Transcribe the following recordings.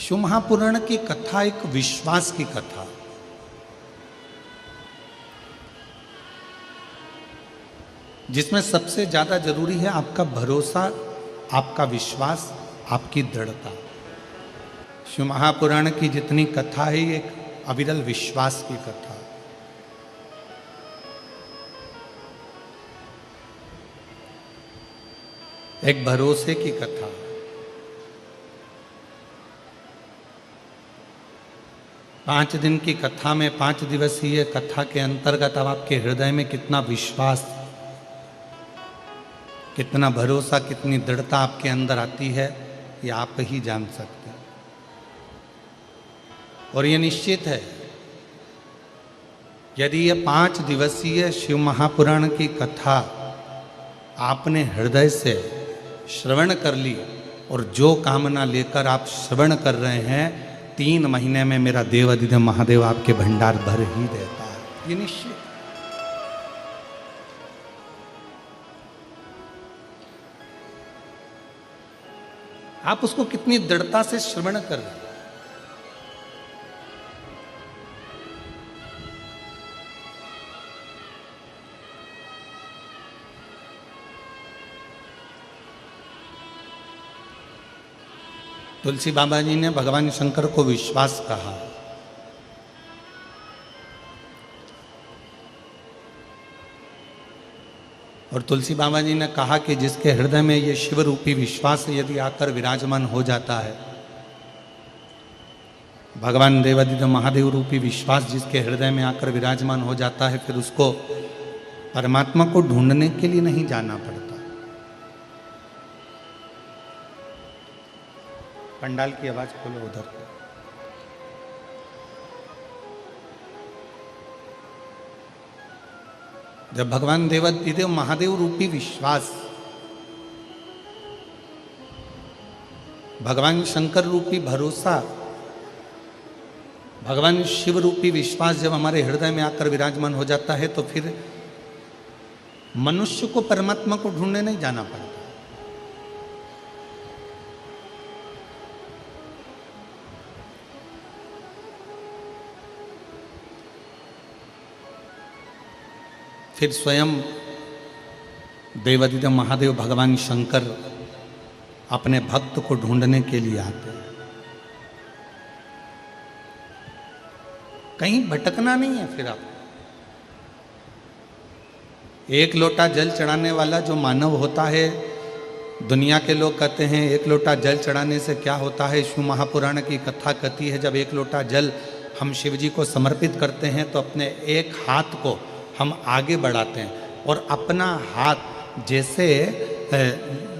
शिव महापुराण की कथा एक विश्वास की कथा, जिसमें सबसे ज्यादा जरूरी है आपका भरोसा, आपका विश्वास, आपकी दृढ़ता। शिव महापुराण की जितनी कथा है ये एक अविरल विश्वास की कथा। एक भरोसे की कथा। पांच दिन की कथा में, 5 दिवसीय कथा के अंतर्गत अब आपके हृदय में कितना विश्वास, कितना भरोसा, कितनी दृढ़ता आपके अंदर आती है, ये आप ही जान सकते हैं। और ये निश्चित है, यदि ये 5 दिवसीय शिव महापुराण की कथा आपने हृदय से श्रवण कर ली और जो कामना लेकर आप श्रवण कर रहे हैं, 3 महीने में मेरा देवाधिदेव महादेव आपके भंडार भर ही देता है, ये निश्चित। आप उसको कितनी दृढ़ता से श्रवण कर रहे हैं। तुलसी बाबा जी ने भगवान शंकर को विश्वास कहा। और तुलसी बाबा जी ने कहा कि जिसके हृदय में ये शिव रूपी विश्वास यदि आकर विराजमान हो जाता है, भगवान देवाधिदेव महादेव रूपी विश्वास जिसके हृदय में आकर विराजमान हो जाता है, फिर उसको परमात्मा को ढूंढने के लिए नहीं जाना पड़ता। पंडाल की आवाज खोलो उधर। जब भगवान देवाधिदेव महादेव रूपी विश्वास, भगवान शंकर रूपी भरोसा, भगवान शिव रूपी विश्वास जब हमारे हृदय में आकर विराजमान हो जाता है, तो फिर मनुष्य को परमात्मा को ढूंढने नहीं जाना पड़ता। फिर स्वयं देवाधिदेव महादेव भगवान शंकर अपने भक्त को ढूंढने के लिए आते हैं। कहीं भटकना नहीं है। फिर आप एक लोटा जल चढ़ाने वाला जो मानव होता है, दुनिया के लोग कहते हैं एक लोटा जल चढ़ाने से क्या होता है। शिव महापुराण की कथा कहती है, जब एक लोटा जल हम शिव जी को समर्पित करते हैं तो अपने एक हाथ को हम आगे बढ़ाते हैं और अपना हाथ, जैसे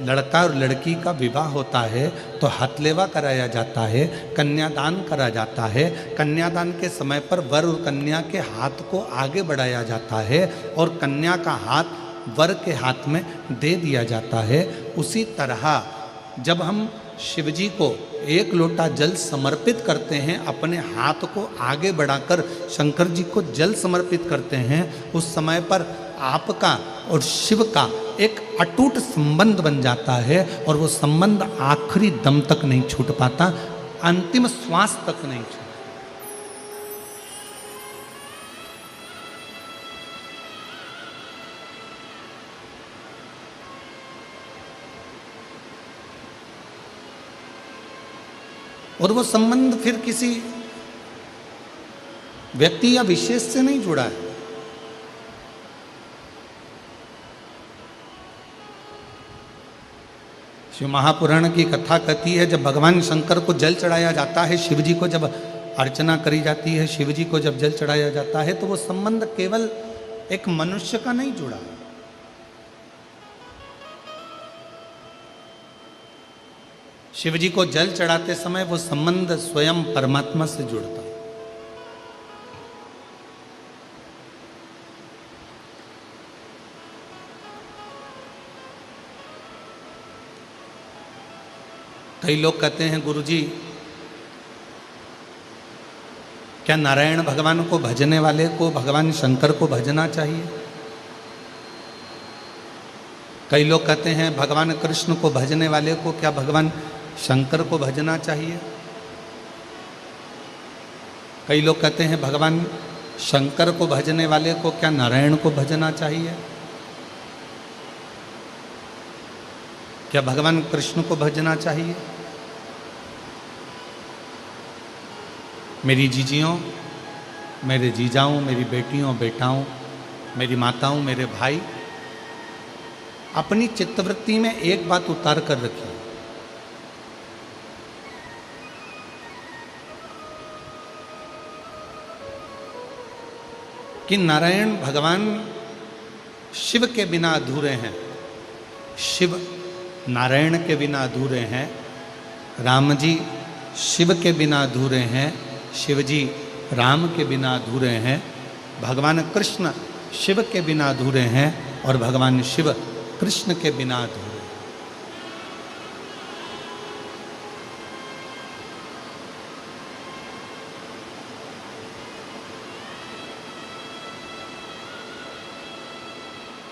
लड़का और लड़की का विवाह होता है तो हथलेवा कराया जाता है, कन्यादान करा जाता है। कन्यादान के समय पर वर और कन्या के हाथ को आगे बढ़ाया जाता है और कन्या का हाथ वर के हाथ में दे दिया जाता है। उसी तरह जब हम शिव जी को एक लोटा जल समर्पित करते हैं, अपने हाथ को आगे बढ़ाकर शंकर जी को जल समर्पित करते हैं, उस समय पर आपका और शिव का एक अटूट संबंध बन जाता है और वो संबंध आखिरी दम तक नहीं छूट पाता, अंतिम श्वास तक नहीं छूटता। और वो संबंध फिर किसी व्यक्ति या विशेष से नहीं जुड़ा है। शिव महापुराण की कथा कहती है, जब भगवान शंकर को जल चढ़ाया जाता है, शिव जी को जब अर्चना करी जाती है, शिव जी को जब जल चढ़ाया जाता है, तो वो संबंध केवल एक मनुष्य का नहीं जुड़ा। शिव जी को जल चढ़ाते समय वो संबंध स्वयं परमात्मा से जुड़ता। कई लोग कहते हैं, गुरुजी क्या नारायण भगवान को भजने वाले को भगवान शंकर को भजना चाहिए? कई लोग कहते हैं भगवान कृष्ण को भजने वाले को क्या भगवान शंकर को भजना चाहिए? कई लोग कहते हैं भगवान शंकर को भजने वाले को क्या नारायण को भजना चाहिए? क्या भगवान कृष्ण को भजना चाहिए? मेरी जीजियों, मेरे जीजाओं, मेरी बेटियों बेटाओं, मेरी माताओं, मेरे भाई, अपनी चित्तवृत्ति में एक बात उतार कर रखिए कि नारायण भगवान शिव के बिना अधूरे हैं। शिव नारायण के बिना अधूरे हैं। राम जी शिव के बिना अधूरे हैं। शिव जी राम के बिना अधूरे हैं। भगवान कृष्ण शिव के बिना अधूरे हैं और भगवान शिव कृष्ण के बिना अधूरे हैं।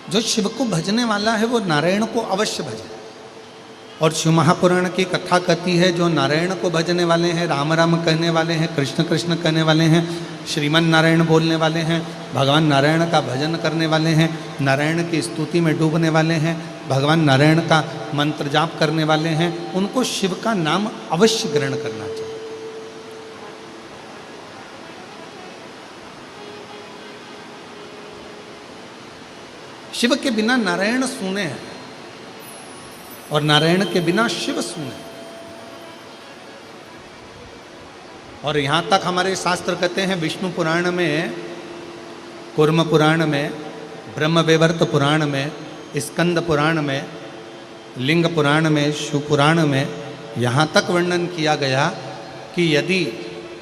जो शिव को भजने वाला है वो नारायण को अवश्य भजे। और शिव महापुराण की कथा कहती है जो नारायण को भजने वाले हैं, राम राम कहने वाले हैं, कृष्ण कृष्ण कहने वाले हैं, श्रीमन नारायण बोलने वाले हैं, भगवान नारायण का भजन करने वाले हैं, नारायण की स्तुति में डूबने वाले हैं, भगवान नारायण का मंत्र जाप करने वाले हैं, उनको शिव का नाम अवश्य ग्रहण करना चाहिए। शिव के बिना नारायण सूने हैं और नारायण के बिना शिव सूने। और यहां तक हमारे शास्त्र कहते हैं, विष्णु पुराण में, कूर्म पुराण में, ब्रह्मवैवर्त पुराण में, स्कंद पुराण में, लिंग पुराण में, शिव पुराण में यहाँ तक वर्णन किया गया कि यदि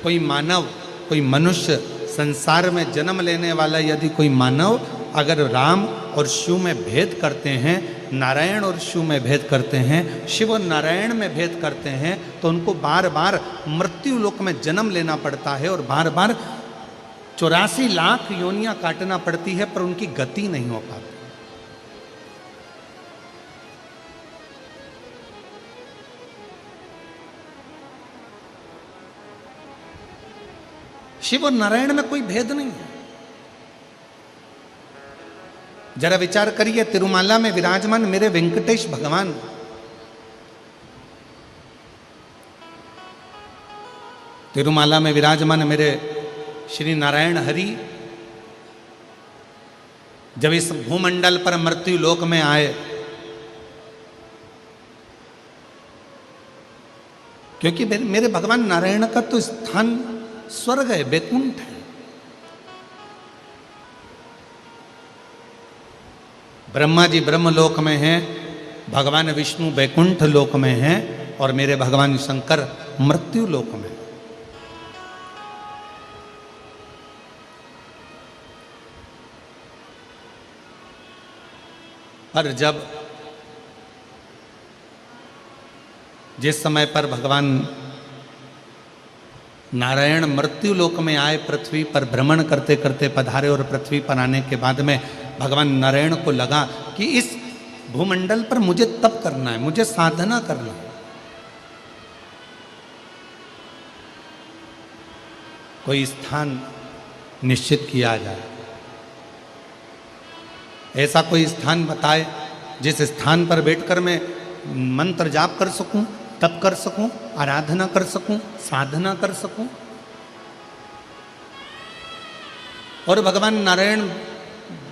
कोई मानव, कोई मनुष्य, संसार में जन्म लेने वाला यदि कोई मानव अगर राम और शिव में भेद करते हैं, नारायण और शिव में भेद करते हैं, शिव और नारायण में भेद करते हैं, तो उनको बार बार मृत्यु लोक में जन्म लेना पड़ता है और बार बार 84 लाख योनियां काटना पड़ती है, पर उनकी गति नहीं हो पाती। शिव और नारायण में कोई भेद नहीं है। जरा विचार करिए, तिरुमाला में विराजमान मेरे वेंकटेश भगवान, तिरुमाला में विराजमान मेरे श्री नारायण हरि जब इस भूमंडल पर मृत्यु लोक में आए, क्योंकि मेरे भगवान नारायण का तो स्थान स्वर्ग है, बैकुंठ है। ब्रह्मा जी ब्रह्मलोक में हैं, भगवान विष्णु बैकुंठ लोक में हैं और मेरे भगवान शंकर मृत्यु लोक में। पर जब जिस समय पर भगवान नारायण मृत्यु लोक में आए, पृथ्वी पर भ्रमण करते करते पधारे और पृथ्वी पर आने के बाद में भगवान नारायण को लगा कि इस भूमंडल पर मुझे तप करना है, मुझे साधना करना है। कोई स्थान निश्चित किया जाए, ऐसा कोई स्थान बताए जिस स्थान पर बैठकर मैं मंत्र जाप कर सकूं, तप कर सकूं, आराधना कर सकूं, साधना कर सकूं। और भगवान नारायण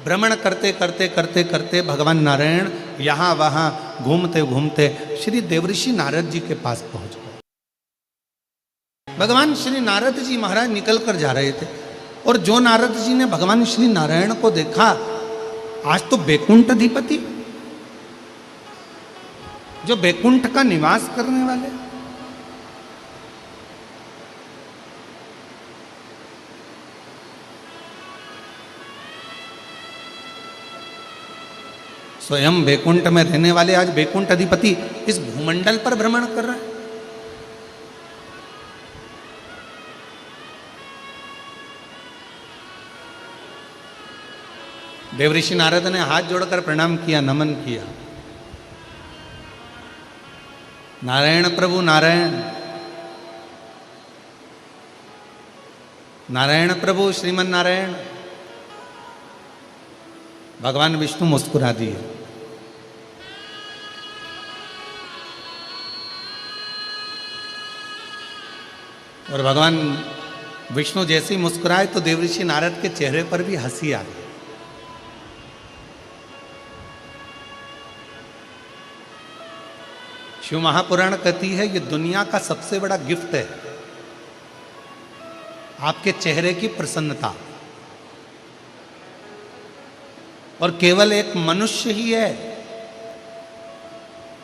भ्रमण करते करते करते करते भगवान नारायण यहाँ वहाँ घूमते घूमते श्री देवऋषि नारद जी के पास पहुंच गए। भगवान श्री नारद जी महाराज निकल कर जा रहे थे और जो नारद जी ने भगवान श्री नारायण को देखा, आज तो बैकुंठ अधिपति, जो बैकुंठ का निवास करने वाले, स्वयं बैकुंठ में रहने वाले आज बैकुंठ अधिपति इस भूमंडल पर भ्रमण कर रहे हैं। देवऋषि नारद ने हाथ जोड़कर प्रणाम किया, नमन किया। नारायण प्रभु नारायण, नारायण प्रभु श्रीमन नारायण। भगवान विष्णु मुस्कुरा दिए। और भगवान विष्णु जैसे ही मुस्कुराए तो देवऋषि नारद के चेहरे पर भी हंसी आ गई। शिव महापुराण कहती है ये दुनिया का सबसे बड़ा गिफ्ट है, आपके चेहरे की प्रसन्नता। और केवल एक मनुष्य ही है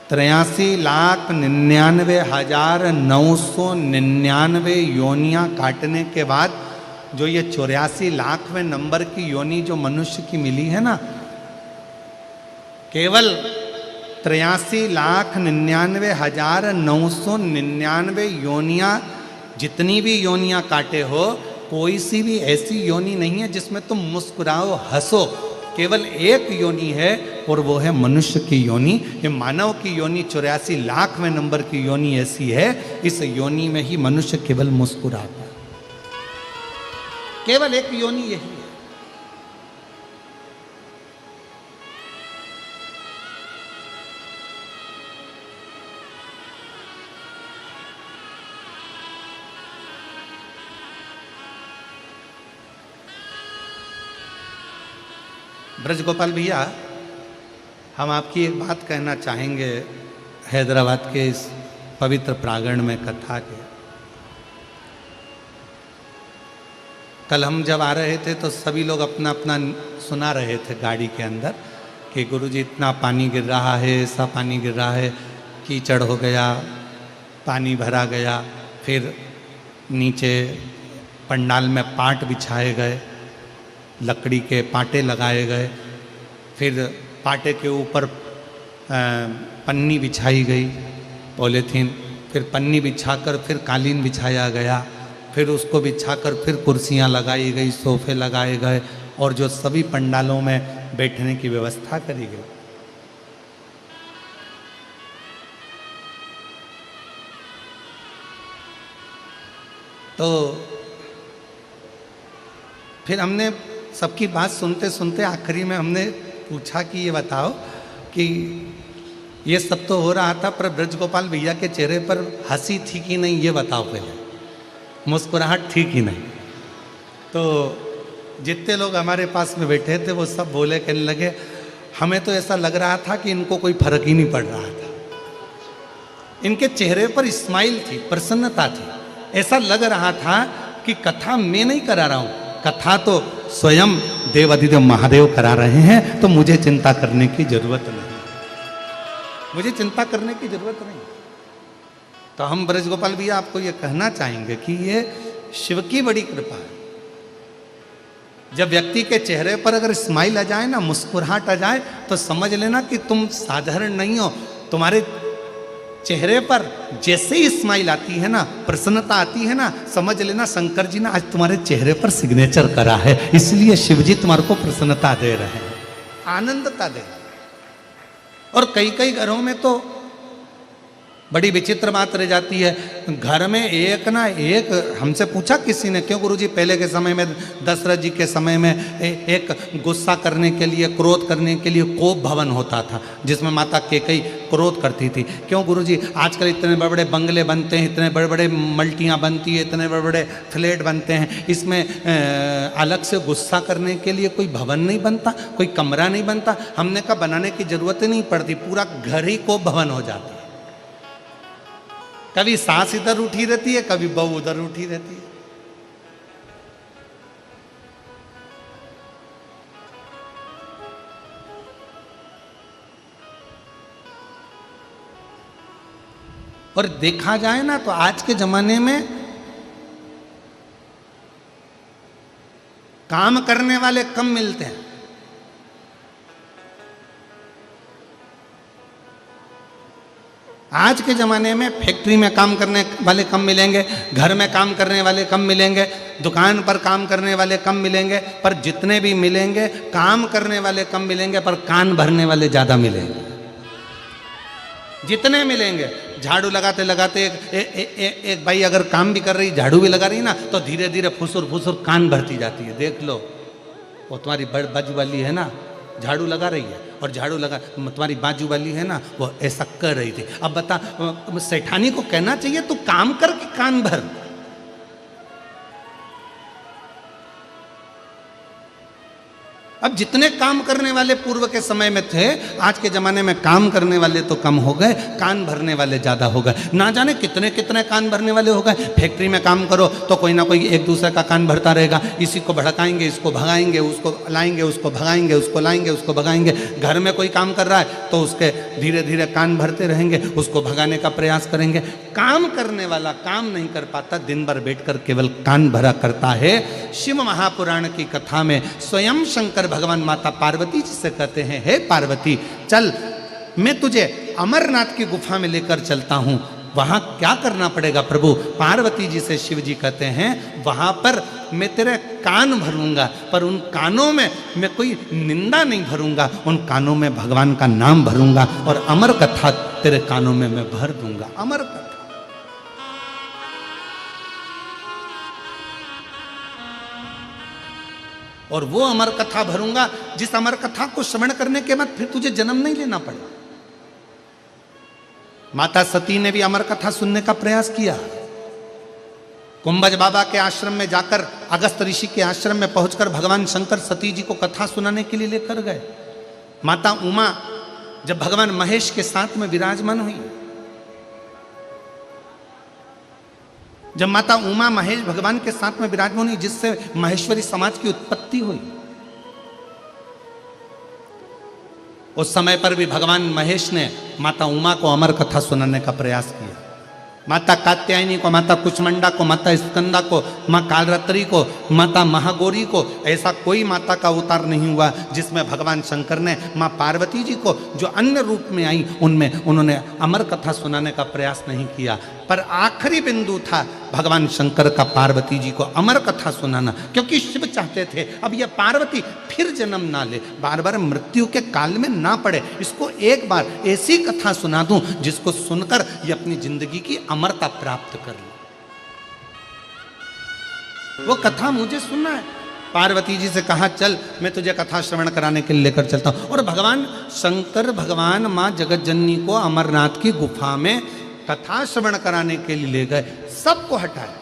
83,99,999 योनियां काटने के बाद जो ये 84 लाखवें नंबर की योनि जो मनुष्य की मिली है ना, केवल 83,99,999 योनियां, जितनी भी योनियां काटे हो, कोई सी भी ऐसी योनि नहीं है जिसमें तुम मुस्कुराओ हंसो। केवल एक योनि है और वो है मनुष्य की योनि। ये मानव की योनि 84 लाखवें नंबर की योनि ऐसी है, इस योनि में ही मनुष्य केवल मुस्कुराता है। केवल एक योनि यही है। ब्रज गोपाल भैया, हम आपकी एक बात कहना चाहेंगे हैदराबाद के इस पवित्र प्रांगण में कथा के। कल हम जब आ रहे थे तो सभी लोग अपना अपना सुना रहे थे गाड़ी के अंदर कि गुरुजी इतना पानी गिर रहा है, ऐसा पानी गिर रहा है, कीचड़ हो गया, पानी भरा गया। फिर नीचे पंडाल में पाट बिछाए गए, लकड़ी के पाटे लगाए गए, फिर पाटे के ऊपर पन्नी बिछाई गई, पॉलीथीन, फिर पन्नी बिछाकर फिर कालीन बिछाया गया, फिर उसको बिछाकर फिर कुर्सियां लगाई गई, सोफे लगाए गए और जो सभी पंडालों में बैठने की व्यवस्था करी गई। तो फिर हमने सबकी बात सुनते सुनते आखिरी में हमने पूछा कि ये बताओ कि ये सब तो हो रहा था पर ब्रज गोपाल भैया के चेहरे पर हंसी थी कि नहीं, ये बताओ पहले, मुस्कुराहट थी कि नहीं। तो जितने लोग हमारे पास में बैठे थे वो सब बोले, कहने लगे हमें तो ऐसा लग रहा था कि इनको कोई फर्क ही नहीं पड़ रहा था। इनके चेहरे पर स्माइल थी, प्रसन्नता थी। ऐसा लग रहा था कि कथा मैं नहीं करा रहा हूँ, कथा तो स्वयं देवाधिदेव महादेव करा रहे हैं, तो मुझे चिंता करने की जरूरत नहीं, मुझे चिंता करने की जरूरत नहीं। तो हम ब्रज गोपाल भैया आपको ये कहना चाहेंगे कि ये शिव की बड़ी कृपा है। जब व्यक्ति के चेहरे पर अगर स्माइल आ जाए ना, मुस्कुराहट आ जाए, तो समझ लेना कि तुम साधारण नहीं हो। तुम्हारे चेहरे पर जैसे ही स्माइल आती है ना, प्रसन्नता आती है ना, समझ लेना शंकर जी ने आज तुम्हारे चेहरे पर सिग्नेचर करा है, इसलिए शिव जी तुम्हारे को प्रसन्नता दे रहे हैं, आनंदता दे रहे हैं। और कई कई घरों में तो बड़ी विचित्र बात रह जाती है, घर में एक ना एक, हमसे पूछा किसी ने, क्यों गुरुजी पहले के समय में दशरथ जी के समय में एक गुस्सा करने के लिए, क्रोध करने के लिए कोप भवन होता था जिसमें माता कैकेयी क्रोध करती थी। क्यों गुरुजी आजकल इतने बड़े बड़े बंगले बनते हैं, इतने बड़े बड़े मल्टियाँ बनती है, इतने बड़े बड़े फ्लैट बनते हैं, इसमें अलग से गुस्सा करने के लिए कोई भवन नहीं बनता, कोई कमरा नहीं बनता? हमने कहा बनाने की जरूरत ही नहीं पड़ती, पूरा घर ही कोप भवन हो जाता है। कभी सास इधर उठी रहती है, कभी बहू उधर उठी रहती है। और देखा जाए ना तो आज के जमाने में काम करने वाले कम मिलते हैं। आज के ज़माने में फैक्ट्री में काम करने वाले कम मिलेंगे, घर में काम करने वाले कम मिलेंगे, दुकान पर काम करने वाले कम मिलेंगे, पर जितने भी मिलेंगे काम करने वाले कम मिलेंगे, पर कान भरने वाले ज़्यादा मिलेंगे। जितने मिलेंगे झाड़ू लगाते लगाते एक बाई अगर काम भी कर रही, झाड़ू भी लगा रही ना, तो धीरे धीरे फुसुर फुसुर कान भरती जाती है। देख लो, वो तुम्हारी बाजू वाली है ना, झाड़ू लगा रही है, और झाड़ू लगा तुम्हारी बाजू वाली है ना, वो ऐसा कर रही थी। अब बता, सेठानी को कहना चाहिए तू काम करके कान भर। अब जितने काम करने वाले पूर्व के समय में थे, आज के जमाने में काम करने वाले तो कम हो गए, कान भरने वाले ज्यादा हो गए। ना जाने कितने कितने कान भरने वाले हो गए। फैक्ट्री में काम करो तो कोई ना कोई एक दूसरे का कान भरता रहेगा। इसी को भड़काएंगे, इसको भगाएंगे, उसको लाएंगे, उसको भगाएंगे, उसको लाएंगे, उसको भगाएंगे। घर में कोई काम कर रहा है तो उसके धीरे धीरे कान भरते रहेंगे, उसको भगाने का प्रयास करेंगे। काम करने वाला काम नहीं कर पाता, दिन भर बैठकर केवल कान भरा करता है। शिव महापुराण की कथा में स्वयं शंकर भगवान माता पार्वती जी से कहते हैं, हे पार्वती, चल मैं तुझे अमरनाथ की गुफा में लेकर चलता हूं। वहां क्या करना पड़ेगा प्रभु? पार्वती जी से शिव जी कहते हैं, वहां पर मैं तेरे कान भरूंगा, पर उन कानों में मैं कोई निंदा नहीं भरूंगा, उन कानों में भगवान का नाम भरूंगा, और अमर कथा तेरे कानों में मैं भर दूंगा। अमर कथा, और वो अमर कथा भरूंगा जिस अमर कथा को श्रवण करने के बाद फिर तुझे जन्म नहीं लेना पड़ा। माता सती ने भी अमर कथा सुनने का प्रयास किया। कुंभज बाबा के आश्रम में जाकर, अगस्त ऋषि के आश्रम में पहुंचकर भगवान शंकर सती जी को कथा सुनाने के लिए लेकर गए। माता उमा जब भगवान महेश के साथ में विराजमान हुई, जब माता उमा महेश भगवान के साथ में विराजमान हुई, जिससे महेश्वरी समाज की उत्पत्ति हुई, उस समय पर भी भगवान महेश ने माता उमा को अमर कथा सुनाने का प्रयास किया। माता कात्यायनी को, माता कुचमंडा को, माता स्कंदा को, माँ कालरात्रि को, माता महागौरी को, ऐसा कोई माता का अवतार नहीं हुआ जिसमें भगवान शंकर ने माँ पार्वती जी को जो अन्य रूप में आई उनमें उन्होंने अमर कथा सुनाने का प्रयास नहीं किया। पर आखिरी बिंदु था भगवान शंकर का पार्वती जी को अमर कथा सुनाना, क्योंकि शिव चाहते थे अब यह पार्वती फिर जन्म ना ले, बार बार मृत्यु के काल में ना पड़े, इसको एक बार ऐसी कथा सुना दूं जिसको सुनकर ये अपनी जिंदगी की अमरता प्राप्त कर ले। वो कथा मुझे सुनना है। पार्वती जी से कहा, चल मैं तुझे कथा श्रवण कराने के लिए लेकर चलता हूं। और भगवान शंकर भगवान मां जगत जननी को अमरनाथ की गुफा में कथा श्रवण कराने के लिए ले गए। सबको हटाया,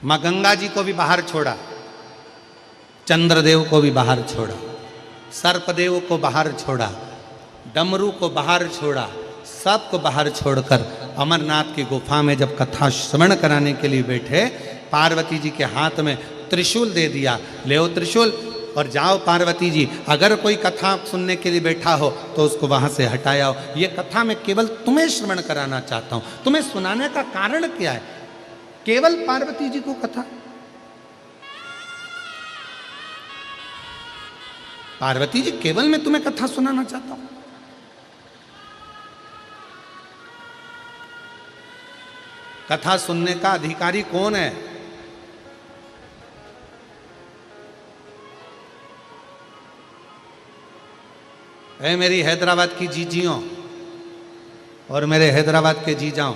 मां गंगा जी को भी बाहर छोड़ा, चंद्रदेव को भी बाहर छोड़ा, सर्पदेव को बाहर छोड़ा, डमरू को बाहर छोड़ा, सबको बाहर छोड़कर अमरनाथ की गुफा में जब कथा श्रवण कराने के लिए बैठे, पार्वती जी के हाथ में त्रिशूल दे दिया, ले त्रिशूल और जाओ पार्वती जी, अगर कोई कथा सुनने के लिए बैठा हो तो उसको वहां से हटाया। ये कथा मैं केवल तुम्हें श्रवण कराना चाहता हूं। तुम्हें सुनाने का कारण क्या है? केवल पार्वती जी को कथा, पार्वती जी केवल मैं तुम्हें कथा सुनाना चाहता हूं। कथा सुनने का अधिकारी कौन है? है मेरी हैदराबाद की जीजियों और मेरे हैदराबाद के जीजाओं,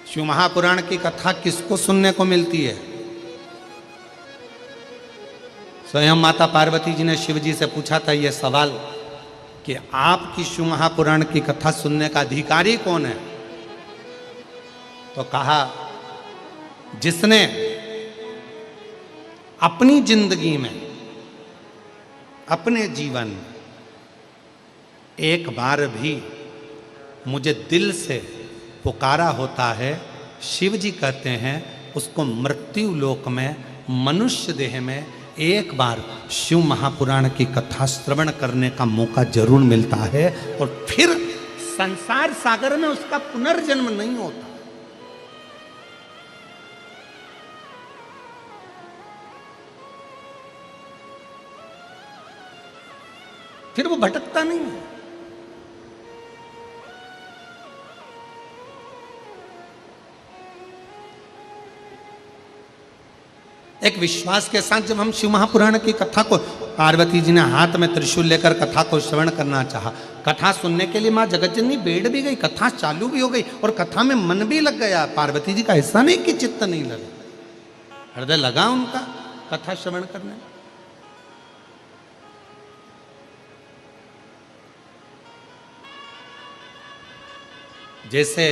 शिव महापुराण की कथा किसको सुनने को मिलती है? स्वयं माता पार्वती जी ने शिव जी से पूछा था यह सवाल कि आपकी शिव महापुराण की कथा सुनने का अधिकारी कौन है? तो कहा, जिसने अपनी जिंदगी में, अपने जीवन में एक बार भी मुझे दिल से पुकारा होता है, शिव जी कहते हैं उसको मृत्यु लोक में, मनुष्य देह में एक बार शिव महापुराण की कथा श्रवण करने का मौका जरूर मिलता है, और फिर संसार सागर में उसका पुनर्जन्म नहीं होता। फिर वो भटकता नहीं है। एक विश्वास के साथ जब हम शिव महापुराण की कथा को, पार्वती जी ने हाथ में त्रिशूल लेकर कथा को श्रवण करना चाहा, कथा सुनने के लिए माँ जगतजननी बैठ भी गई, कथा चालू भी हो गई और कथा में मन भी लग गया। पार्वती जी का ऐसा नहीं कि चित्त नहीं लगा, हृदय लगा उनका कथा श्रवण करने। जैसे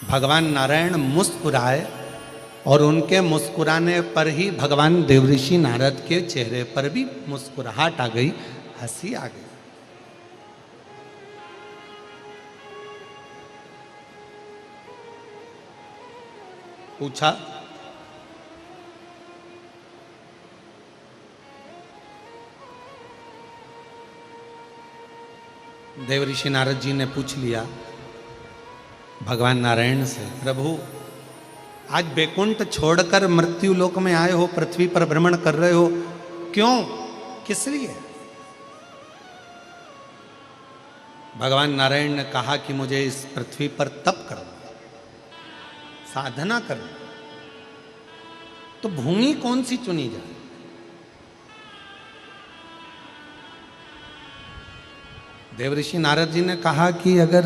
भगवान नारायण मुस्कुराए और उनके मुस्कुराने पर ही भगवान देवऋषि नारद के चेहरे पर भी मुस्कुराहट आ गई, हंसी आ गई। पूछा, देवऋषि नारद जी ने पूछ लिया भगवान नारायण से, प्रभु आज बैकुंठ छोड़कर मृत्यु लोक में आए हो, पृथ्वी पर भ्रमण कर रहे हो, क्यों, किस लिए? भगवान नारायण ने कहा कि मुझे इस पृथ्वी पर तप करना, साधना करना। तो भूमि कौन सी चुनी जाए? देवऋषि नारद जी ने कहा कि अगर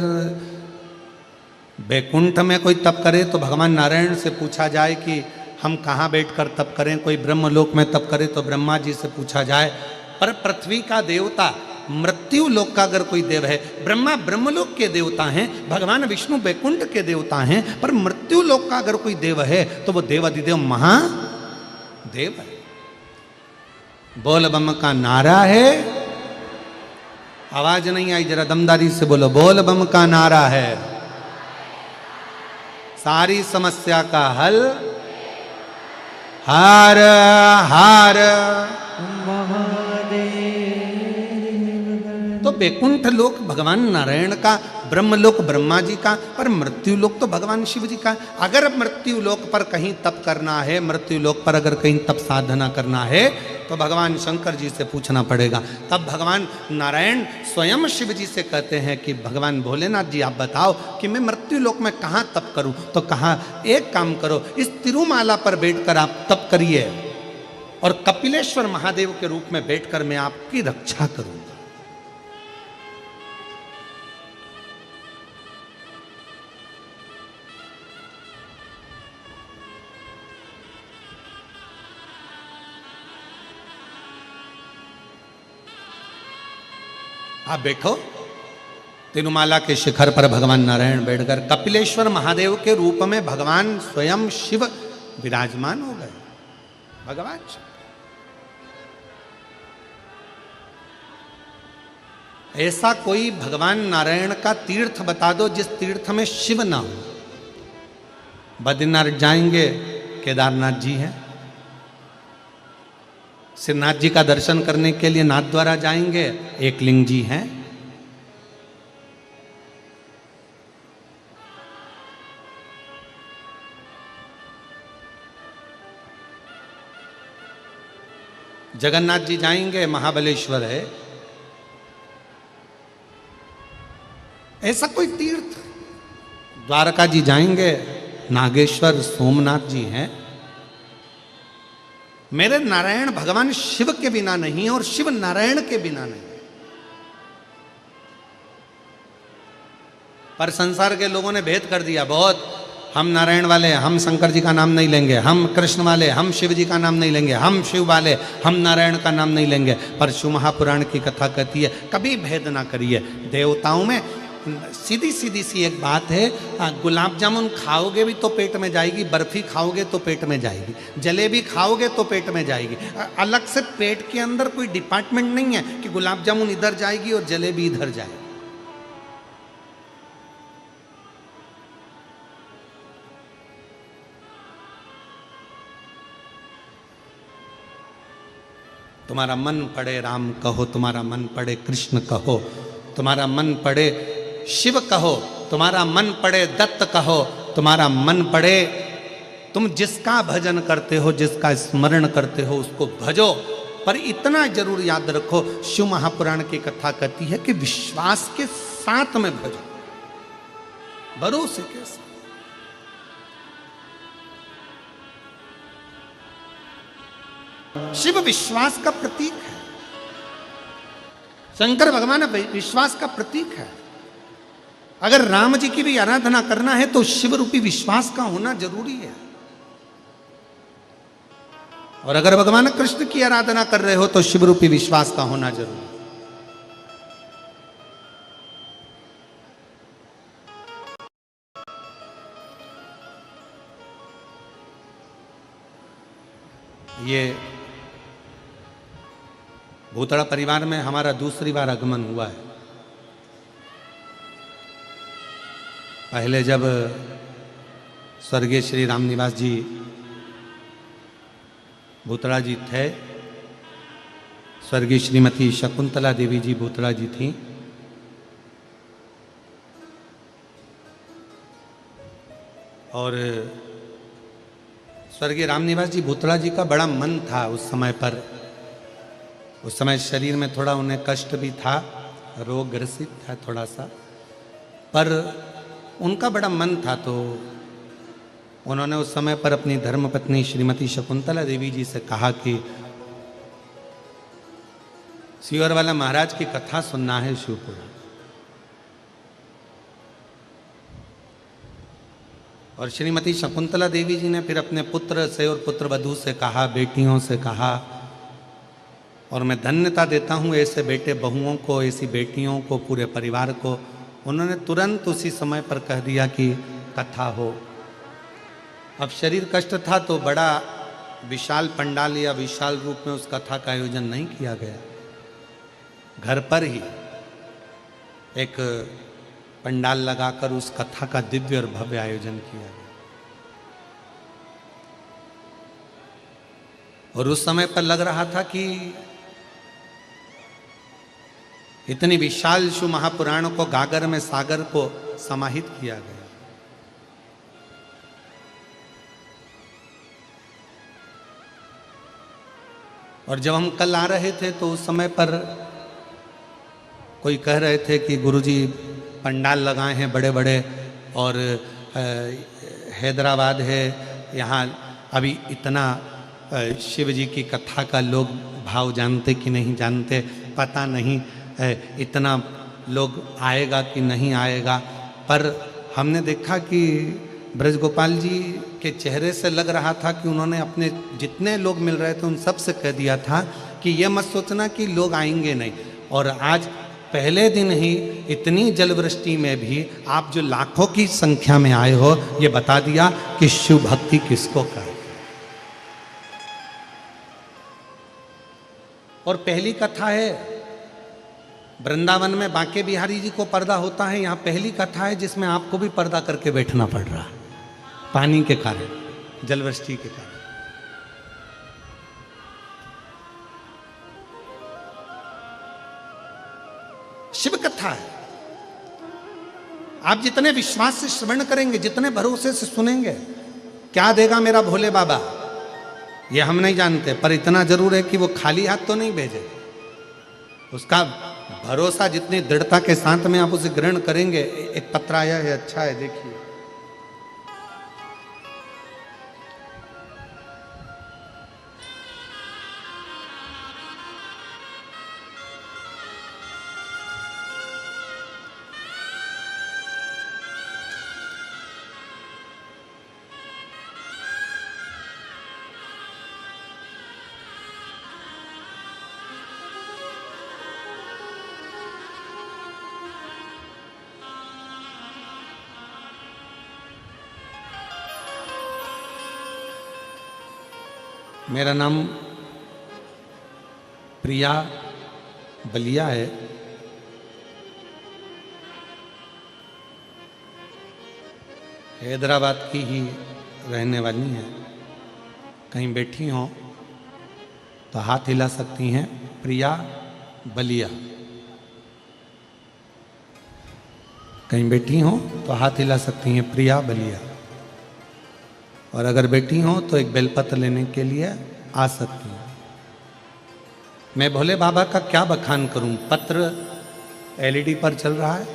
बैकुंठ में कोई तप करे तो भगवान नारायण से पूछा जाए कि हम कहाँ बैठकर तप करें, कोई ब्रह्मलोक में तप करे तो ब्रह्मा जी से पूछा जाए, पर पृथ्वी का देवता, मृत्यु लोक का अगर कोई देव है, ब्रह्मा ब्रह्मलोक के देवता हैं, भगवान विष्णु बैकुंठ के देवता हैं, पर मृत्यु लोक का अगर कोई देव है तो वो देवाधिदेव महादेव है। बोल बम का नारा है, आवाज नहीं आई, जरा दमदारी से बोलो, बोल बम का नारा है, सारी समस्या का हल हर हर महादेव। तो बैकुंठ लोक भगवान नारायण का, ब्रह्मलोक ब्रह्मा जी का, पर मृत्यु लोक तो भगवान शिव जी का। अगर मृत्यु लोक पर कहीं तप करना है, मृत्यु लोक पर अगर कहीं तप साधना करना है तो भगवान शंकर जी से पूछना पड़ेगा। तब भगवान नारायण स्वयं शिव जी से कहते हैं कि भगवान भोलेनाथ जी आप बताओ कि मैं मृत्यु लोक में कहाँ तप करूं? तो कहा एक काम करो, इस तिरुमाला पर बैठकर आप तप करिए और कपिलेश्वर महादेव के रूप में बैठकर मैं आपकी रक्षा करूंगा। आप बैठो, तिरुमाला के शिखर पर भगवान नारायण बैठकर कपिलेश्वर महादेव के रूप में भगवान स्वयं शिव विराजमान हो गए। भगवान शिव, ऐसा कोई भगवान नारायण का तीर्थ बता दो जिस तीर्थ में शिव ना हो। बद्रीनाथ जाएंगे, केदारनाथ जी हैं। श्रीनाथ जी का दर्शन करने के लिए नाथ द्वारा जाएंगे, एकलिंग जी हैं। जगन्नाथ जी जाएंगे, महाबलेश्वर है। ऐसा कोई तीर्थ, द्वारका जी जाएंगे, नागेश्वर सोमनाथ जी हैं। मेरे नारायण भगवान शिव के बिना नहीं और शिव नारायण के बिना नहीं। पर संसार के लोगों ने भेद कर दिया बहुत, हम नारायण वाले हम शंकर जी का नाम नहीं लेंगे, हम कृष्ण वाले हम शिव जी का नाम नहीं लेंगे, हम शिव वाले हम नारायण का नाम नहीं लेंगे। पर शिव महापुराण की कथा कहती है कभी भेद ना करिए। देवताओं में सीधी सीधी सी एक बात है, गुलाब जामुन खाओगे भी तो पेट में जाएगी, बर्फी खाओगे तो पेट में जाएगी, जलेबी खाओगे तो पेट में जाएगी। अलग से पेट के अंदर कोई डिपार्टमेंट नहीं है कि गुलाब जामुन इधर जाएगी और जलेबी इधर जाएगी। तुम्हारा मन पड़े राम कहो, तुम्हारा मन पड़े कृष्ण कहो, तुम्हारा मन पड़े शिव कहो, तुम्हारा मन पड़े दत्त कहो, तुम्हारा मन पड़े, तुम जिसका भजन करते हो, जिसका स्मरण करते हो उसको भजो। पर इतना जरूर याद रखो, शिव महापुराण की कथा कहती है कि विश्वास के साथ में भजो, भरोसे के साथ। शिव विश्वास का प्रतीक है, शंकर भगवान विश्वास का प्रतीक है। अगर राम जी की भी आराधना करना है तो शिव रूपी विश्वास का होना जरूरी है। और अगर भगवान कृष्ण की आराधना कर रहे हो तो शिव रूपी विश्वास का होना जरूरी है। ये भूतड़ा परिवार में हमारा दूसरी बार आगमन हुआ है। पहले जब स्वर्गीय श्री रामनिवास जी भूतड़ा जी थे, स्वर्गीय श्रीमती शकुंतला देवी जी भूतड़ा जी थी, और स्वर्गीय रामनिवास जी भूतड़ा जी का बड़ा मन था उस समय पर। उस समय शरीर में थोड़ा उन्हें कष्ट भी था, रोग ग्रसित था थोड़ा सा, पर उनका बड़ा मन था। तो उन्होंने उस समय पर अपनी धर्मपत्नी श्रीमती शकुंतला देवी जी से कहा कि सियोर वाला महाराज की कथा सुनना है शिवपुराण। और श्रीमती शकुंतला देवी जी ने फिर अपने पुत्र से और पुत्र वधू से कहा, बेटियों से कहा, और मैं धन्यता देता हूँ ऐसे बेटे बहुओं को, ऐसी बेटियों को, पूरे परिवार को। उन्होंने तुरंत उसी समय पर कह दिया कि कथा हो। अब शरीर कष्ट था तो बड़ा विशाल पंडाल या विशाल रूप में उस कथा का आयोजन नहीं किया गया, घर पर ही एक पंडाल लगाकर उस कथा का दिव्य और भव्य आयोजन किया गया। और उस समय पर लग रहा था कि इतनी विशाल शिव महापुराण को गागर में सागर को समाहित किया गया। और जब हम कल आ रहे थे तो उस समय पर कोई कह रहे थे कि गुरुजी पंडाल लगाए हैं बड़े बड़े, और हैदराबाद है, यहाँ अभी इतना शिव जी की कथा का लोग भाव जानते कि नहीं जानते पता नहीं, इतना लोग आएगा कि नहीं आएगा। पर हमने देखा कि ब्रजगोपाल जी के चेहरे से लग रहा था कि उन्होंने अपने जितने लोग मिल रहे थे उन सब से कह दिया था कि ये मत सोचना कि लोग आएंगे नहीं। और आज पहले दिन ही इतनी जलवृष्टि में भी आप जो लाखों की संख्या में आए हो, ये बता दिया कि शिव भक्ति किसको कहे। और पहली कथा है, वृंदावन में बांके बिहारी जी को पर्दा होता है, यहाँ पहली कथा है जिसमें आपको भी पर्दा करके बैठना पड़ रहा है, पानी के कारण, जलवृष्टि के कारण। शिव कथा है, आप जितने विश्वास से श्रवण करेंगे, जितने भरोसे से सुनेंगे, क्या देगा मेरा भोले बाबा ये हम नहीं जानते, पर इतना जरूर है कि वो खाली हाथ तो नहीं भेजे। उसका भरोसा जितनी दृढ़ता के साथ में आप उसे ग्रहण करेंगे। एक पत्र आया है, अच्छा है, देखिए। मेरा नाम प्रिया बलिया है। हैदराबाद की ही रहने वाली हैं। कहीं बैठी हों तो हाथ हिला सकती हैं, प्रिया बलिया। कहीं बैठी हों तो हाथ हिला सकती हैं, प्रिया बलिया। और अगर बैठी हों तो एक बेलपत्र लेने के लिए आ सकती हैं। मैं भोले बाबा का क्या बखान करूं। पत्र एलईडी पर चल रहा है,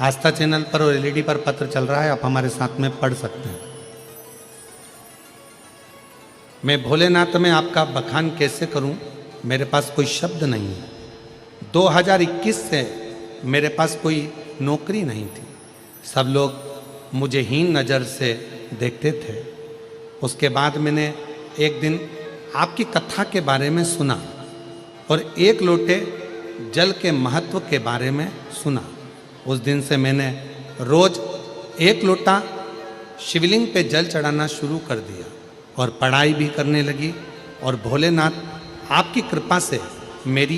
आस्था चैनल पर और एलईडी पर पत्र चल रहा है, आप हमारे साथ में पढ़ सकते हैं। मैं भोलेनाथ में आपका बखान कैसे करूं, मेरे पास कोई शब्द नहीं है। 2021 से मेरे पास कोई नौकरी नहीं थी, सब लोग मुझे हीन नज़र से देखते थे। उसके बाद मैंने एक दिन आपकी कथा के बारे में सुना और एक लोटे जल के महत्व के बारे में सुना। उस दिन से मैंने रोज एक लोटा शिवलिंग पे जल चढ़ाना शुरू कर दिया और पढ़ाई भी करने लगी। और भोलेनाथ आपकी कृपा से मेरी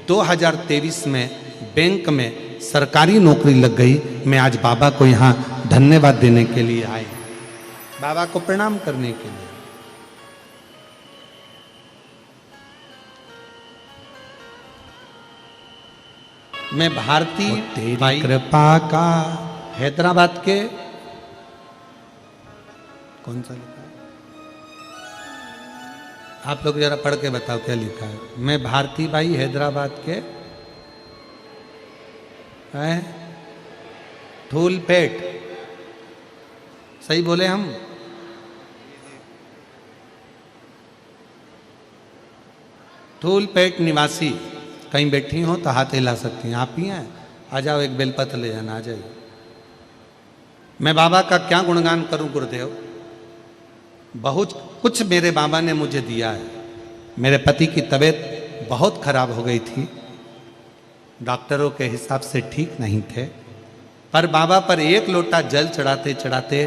2023 में बैंक में सरकारी नौकरी लग गई। मैं आज बाबा को यहाँ धन्यवाद देने के लिए आई, बाबा को प्रणाम करने के लिए। मैं भारतीय तेरी कृपा का हैदराबाद के कौन सा लिखा है, आप लोग जरा पढ़ के बताओ क्या लिखा है। मैं भारती भाई हैदराबाद के हैं धूलपेट, सही बोले हम? धूलपेट निवासी। कहीं बैठी हो तो हाथ हिला सकती हैं, आप ही हैं, आ जाओ, एक बेलपत्र ले जाना, आ जाइए। मैं बाबा का क्या गुणगान करूं गुरुदेव, बहुत कुछ मेरे बाबा ने मुझे दिया है। मेरे पति की तबीयत बहुत खराब हो गई थी, डॉक्टरों के हिसाब से ठीक नहीं थे, पर बाबा पर एक लोटा जल चढ़ाते चढ़ाते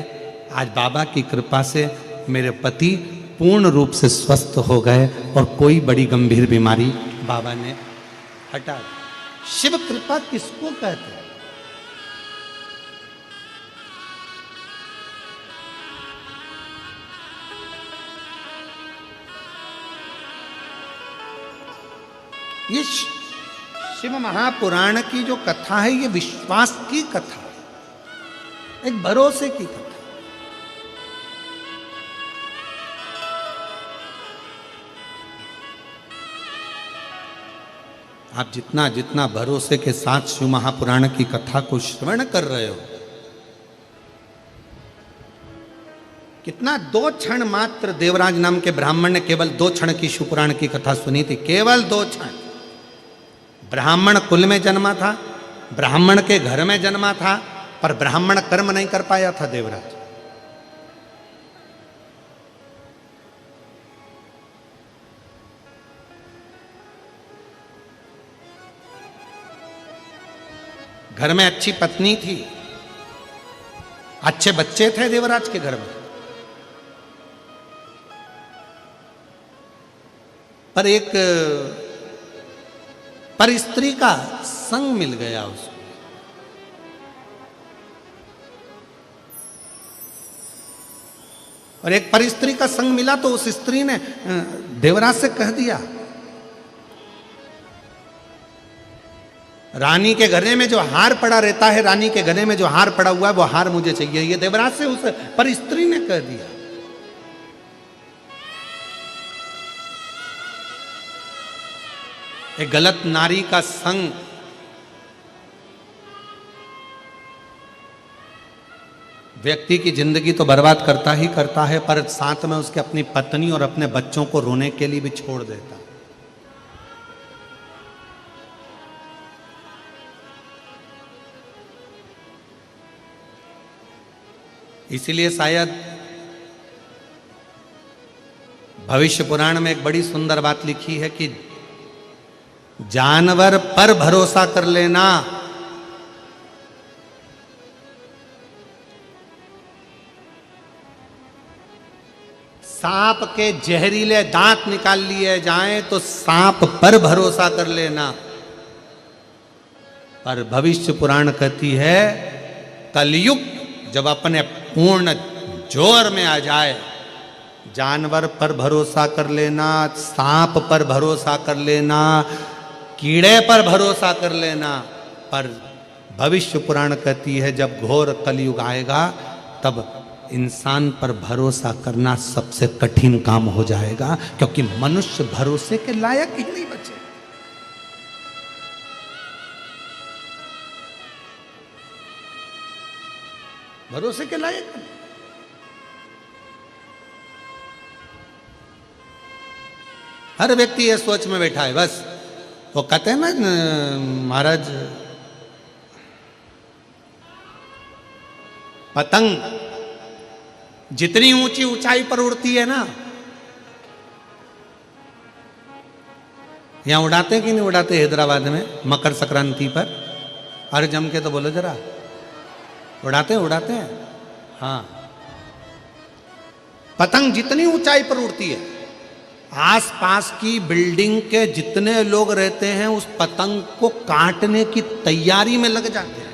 आज बाबा की कृपा से मेरे पति पूर्ण रूप से स्वस्थ हो गए और कोई बड़ी गंभीर बीमारी बाबा ने हटा दी। शिव कृपा किसको कहते हैं? ये शिव महापुराण की जो कथा है, ये विश्वास की कथा है, एक भरोसे की कथा। आप जितना जितना भरोसे के साथ शिव महापुराण की कथा को श्रवण कर रहे हो, कितना 2 क्षण मात्र देवराज नाम के ब्राह्मण ने केवल 2 क्षण की शिवपुराण की कथा सुनी थी, केवल 2 क्षण। ब्राह्मण कुल में जन्मा था, ब्राह्मण के घर में जन्मा था, पर ब्राह्मण कर्म नहीं कर पाया था देवराज। घर में अच्छी पत्नी थी, अच्छे बच्चे थे देवराज के घर में, पर एक पर स्त्री का संग मिल गया उसको। और एक पर स्त्री का संग मिला तो उस स्त्री ने देवराज से कह दिया, रानी के गले में जो हार पड़ा रहता है, रानी के गले में जो हार पड़ा हुआ है वो हार मुझे चाहिए। ये देवराज से उस पर स्त्री ने कह दिया। एक गलत नारी का संग व्यक्ति की जिंदगी तो बर्बाद करता ही करता है, पर साथ में उसके अपनी पत्नी और अपने बच्चों को रोने के लिए भी छोड़ देता है। इसीलिए शायद भविष्य पुराण में एक बड़ी सुंदर बात लिखी है कि जानवर पर भरोसा कर लेना, सांप के जहरीले दांत निकाल लिए जाएं तो सांप पर भरोसा कर लेना। पर भविष्य पुराण कहती है कलयुग जब अपने पूर्ण जोर में आ जाए, जानवर पर भरोसा कर लेना, सांप पर भरोसा कर लेना, कीड़े पर भरोसा कर लेना। पर भविष्य पुराण कहती है जब घोर कलयुग आएगा तब इंसान पर भरोसा करना सबसे कठिन काम हो जाएगा, क्योंकि मनुष्य भरोसे के लायक ही नहीं बचे। भरोसे के लायक। हर व्यक्ति ये सोच में बैठा है बस। वो कहते हैं ना महाराज, पतंग जितनी ऊंची ऊंचाई पर उड़ती है ना, यहां उड़ाते कि नहीं उड़ाते हैदराबाद में मकर संक्रांति पर? अरे जम के तो बोलो जरा, उड़ाते हैं। हाँ, पतंग जितनी ऊंचाई पर उड़ती है, आसपास की बिल्डिंग के जितने लोग रहते हैं उस पतंग को काटने की तैयारी में लग जाते हैं।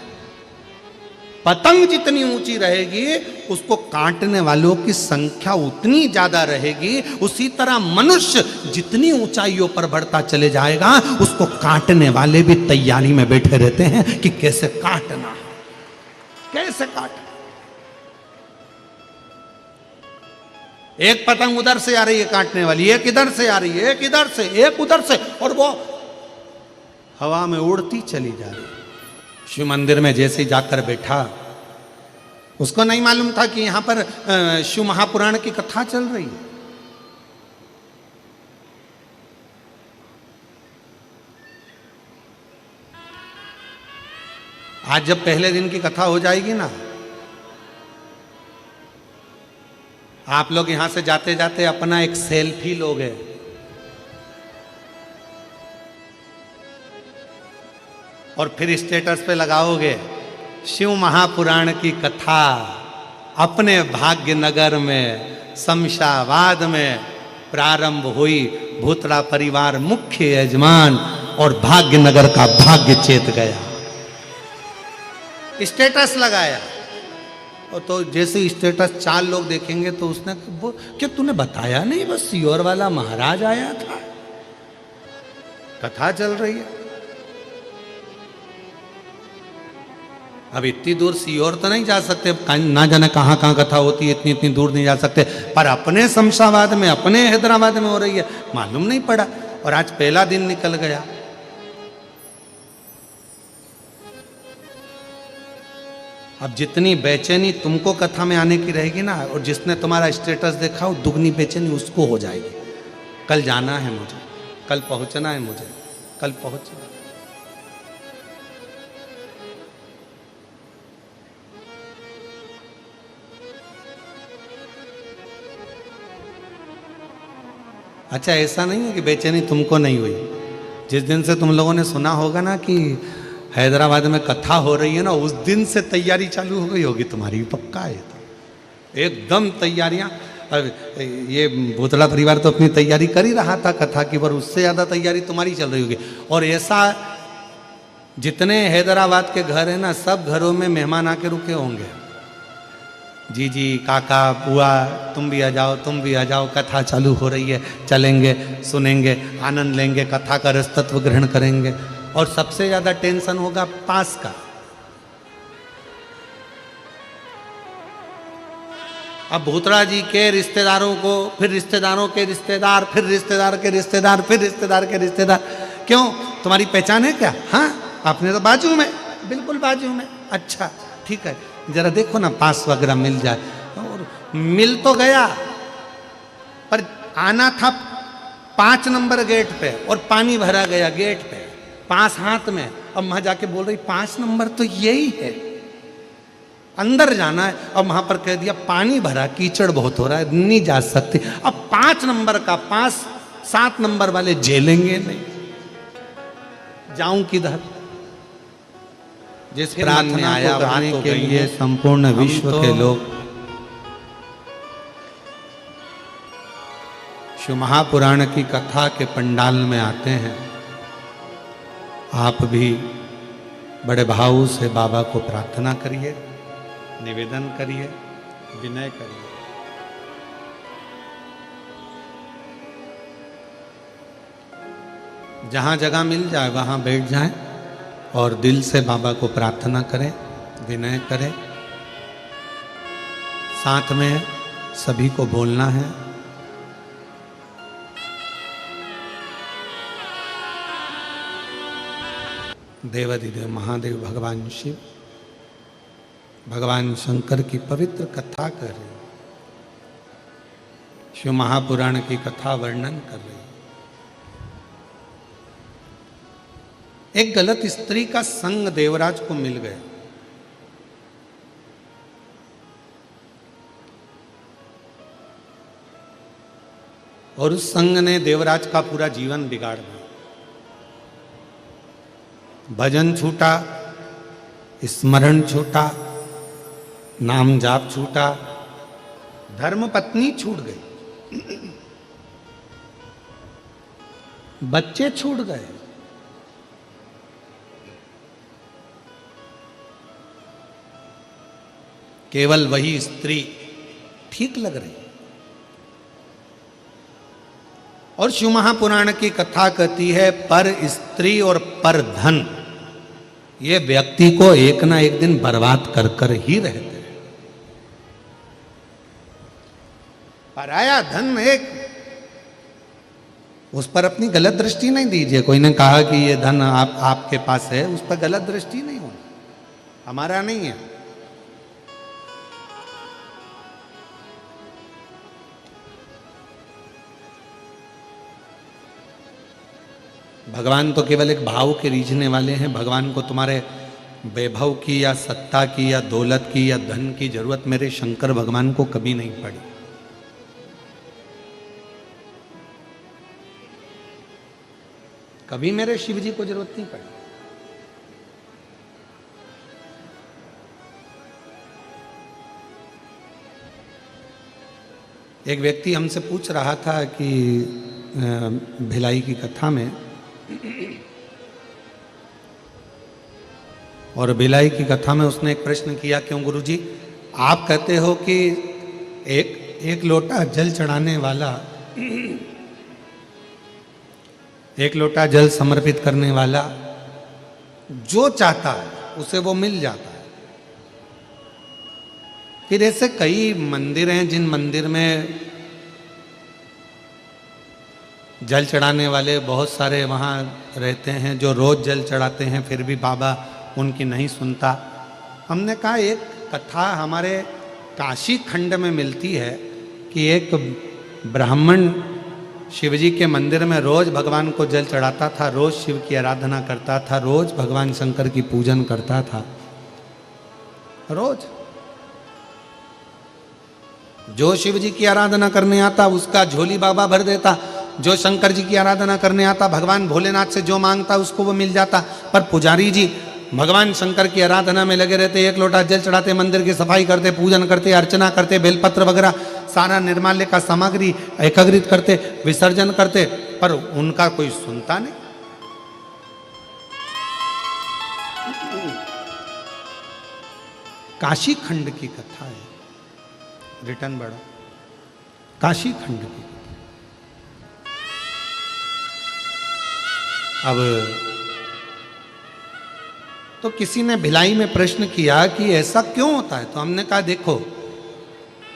पतंग जितनी ऊंची रहेगी उसको काटने वालों की संख्या उतनी ज्यादा रहेगी। उसी तरह मनुष्य जितनी ऊंचाइयों पर बढ़ता चले जाएगा उसको काटने वाले भी तैयारी में बैठे रहते हैं कि कैसे काटना है, कैसे काटना। एक पतंग उधर से आ रही है काटने वाली, एक इधर से आ रही है, एक इधर से, एक उधर से, और वो हवा में उड़ती चली जा रही है। शिव मंदिर में जैसे ही जाकर बैठा, उसको नहीं मालूम था कि यहां पर शिव महापुराण की कथा चल रही है। आज जब पहले दिन की कथा हो जाएगी ना, आप लोग यहां से जाते जाते अपना एक सेल्फी लोगे, और फिर स्टेटस पे लगाओगे शिव महापुराण की कथा अपने भाग्यनगर में शमशाबाद में प्रारंभ हुई। भूतड़ा परिवार मुख्य यजमान और भाग्यनगर का भाग्य चेत गया। स्टेटस लगाया, और तो जैसे स्टेटस 4 लोग देखेंगे तो उसने क्या तूने बताया नहीं, बस सीहोर वाला महाराज आया था, कथा चल रही है। अब इतनी दूर सीहोर तो नहीं जा सकते, ना जाने कहाँ कहाँ कथा होती है, इतनी दूर नहीं जा सकते, पर अपने शमशाबाद में, अपने हैदराबाद में हो रही है, मालूम नहीं पड़ा। और आज पहला दिन निकल गया। अब जितनी बेचैनी तुमको कथा में आने की रहेगी ना, और जिसने तुम्हारा स्टेटस देखा वो दुगनी बेचैनी उसको हो जाएगी। कल जाना है मुझे, कल पहुंचना है मुझे, कल पहुंचना। अच्छा, ऐसा नहीं है कि बेचैनी तुमको नहीं हुई। जिस दिन से तुम लोगों ने सुना होगा ना कि हैदराबाद में कथा हो रही है ना, उस दिन से तैयारी चालू हो गई होगी तुम्हारी, पक्का है। तो एकदम तैयारियां। ये भूतड़ा परिवार तो अपनी तैयारी कर ही रहा था कथा की, पर उससे ज़्यादा तैयारी तुम्हारी चल रही होगी। और ऐसा जितने हैदराबाद के घर हैं ना, सब घरों में मेहमान आके रुके होंगे। जी काका बुआ तुम भी आ जाओ, तुम भी आ जाओ, कथा चालू हो रही है, चलेंगे, सुनेंगे, आनंद लेंगे, कथा का रसतत्व ग्रहण करेंगे। और सबसे ज्यादा टेंशन होगा पास का। अब भूतड़ा जी के रिश्तेदारों को, फिर रिश्तेदारों के रिश्तेदार, फिर रिश्तेदार के रिश्तेदार, फिर रिश्तेदार के रिश्तेदार। क्यों, तुम्हारी पहचान है क्या? हाँ, आपने तो बाजू में, बिल्कुल बाजू में। अच्छा ठीक है, जरा देखो ना पास वगैरह मिल जाए। और मिल तो गया, पर आना था 5 नंबर गेट पे, और पानी भरा गया गेट पे, पास हाथ में। अब वहां जाके बोल रही 5 नंबर तो यही है, अंदर जाना है। अब वहां पर कह दिया पानी भरा, कीचड़ बहुत हो रहा है, नहीं जा सकते। अब 5 नंबर का पास 7 नंबर वाले झेलेंगे नहीं, जाऊं किधर? जिस प्रार्थना आया करने के लिए संपूर्ण विश्व के लोग शिव महापुराण की कथा के पंडाल में आते हैं। आप भी बड़े भाव से बाबा को प्रार्थना करिए, निवेदन करिए, विनय करिए। जहाँ जगह मिल जाए वहाँ बैठ जाएं और दिल से बाबा को प्रार्थना करें, विनय करें। साथ में सभी को बोलना है, देवाधिदेव महादेव भगवान शिव, भगवान शंकर की पवित्र कथा कर रहे, शिव महापुराण की कथा वर्णन कर रहे। एक गलत स्त्री का संग देवराज को मिल गया। और उस संग ने देवराज का पूरा जीवन बिगाड़ दिया। भजन छूटा, स्मरण छूटा, नाम जाप छूटा, धर्म पत्नी छूट गई, बच्चे छूट गए। केवल वही स्त्री ठीक लग रही। और शिव महापुराण की कथा कहती है पर स्त्री और पर धन ये व्यक्ति को एक ना एक दिन बर्बाद कर कर ही रहते हैं। पराया धन एक, उस पर अपनी गलत दृष्टि नहीं दीजिए। कोई ने कहा कि ये धन आपके पास है, उस पर गलत दृष्टि नहीं होनी, हमारा नहीं है। भगवान तो केवल एक भाव के रीझने वाले हैं। भगवान को तुम्हारे वैभव की या सत्ता की या दौलत की या धन की जरूरत मेरे शंकर भगवान को कभी नहीं पड़ी। कभी मेरे शिव जी को जरूरत नहीं पड़ी। एक व्यक्ति हमसे पूछ रहा था कि भिलाई की कथा में, और भिलाई की कथा में उसने एक प्रश्न किया, क्यों गुरुजी आप कहते हो कि एक लोटा जल चढ़ाने वाला, एक लोटा जल समर्पित करने वाला जो चाहता है उसे वो मिल जाता है। फिर ऐसे कई मंदिर हैं जिन मंदिर में जल चढ़ाने वाले बहुत सारे वहाँ रहते हैं जो रोज जल चढ़ाते हैं, फिर भी बाबा उनकी नहीं सुनता। हमने कहा एक कथा हमारे काशी खंड में मिलती है कि एक ब्राह्मण शिवजी के मंदिर में रोज भगवान को जल चढ़ाता था, रोज शिव की आराधना करता था, रोज भगवान शंकर की पूजन करता था। रोज जो शिव जी की आराधना करने आता उसका झोली बाबा भर देता, जो शंकर जी की आराधना करने आता भगवान भोलेनाथ से जो मांगता उसको वो मिल जाता। पर पुजारी जी भगवान शंकर की आराधना में लगे रहते, एक लोटा जल चढ़ाते, मंदिर की सफाई करते, पूजन करते, अर्चना करते, बेलपत्र वगैरह सारा निर्माल्य का सामग्री एकत्रित करते, विसर्जन करते, पर उनका कोई सुनता नहीं। काशी खंड की कथा है, रिटर्न बढ़ो, काशी खंड की। अब तो किसी ने भिलाई में प्रश्न किया कि ऐसा क्यों होता है, तो हमने कहा देखो,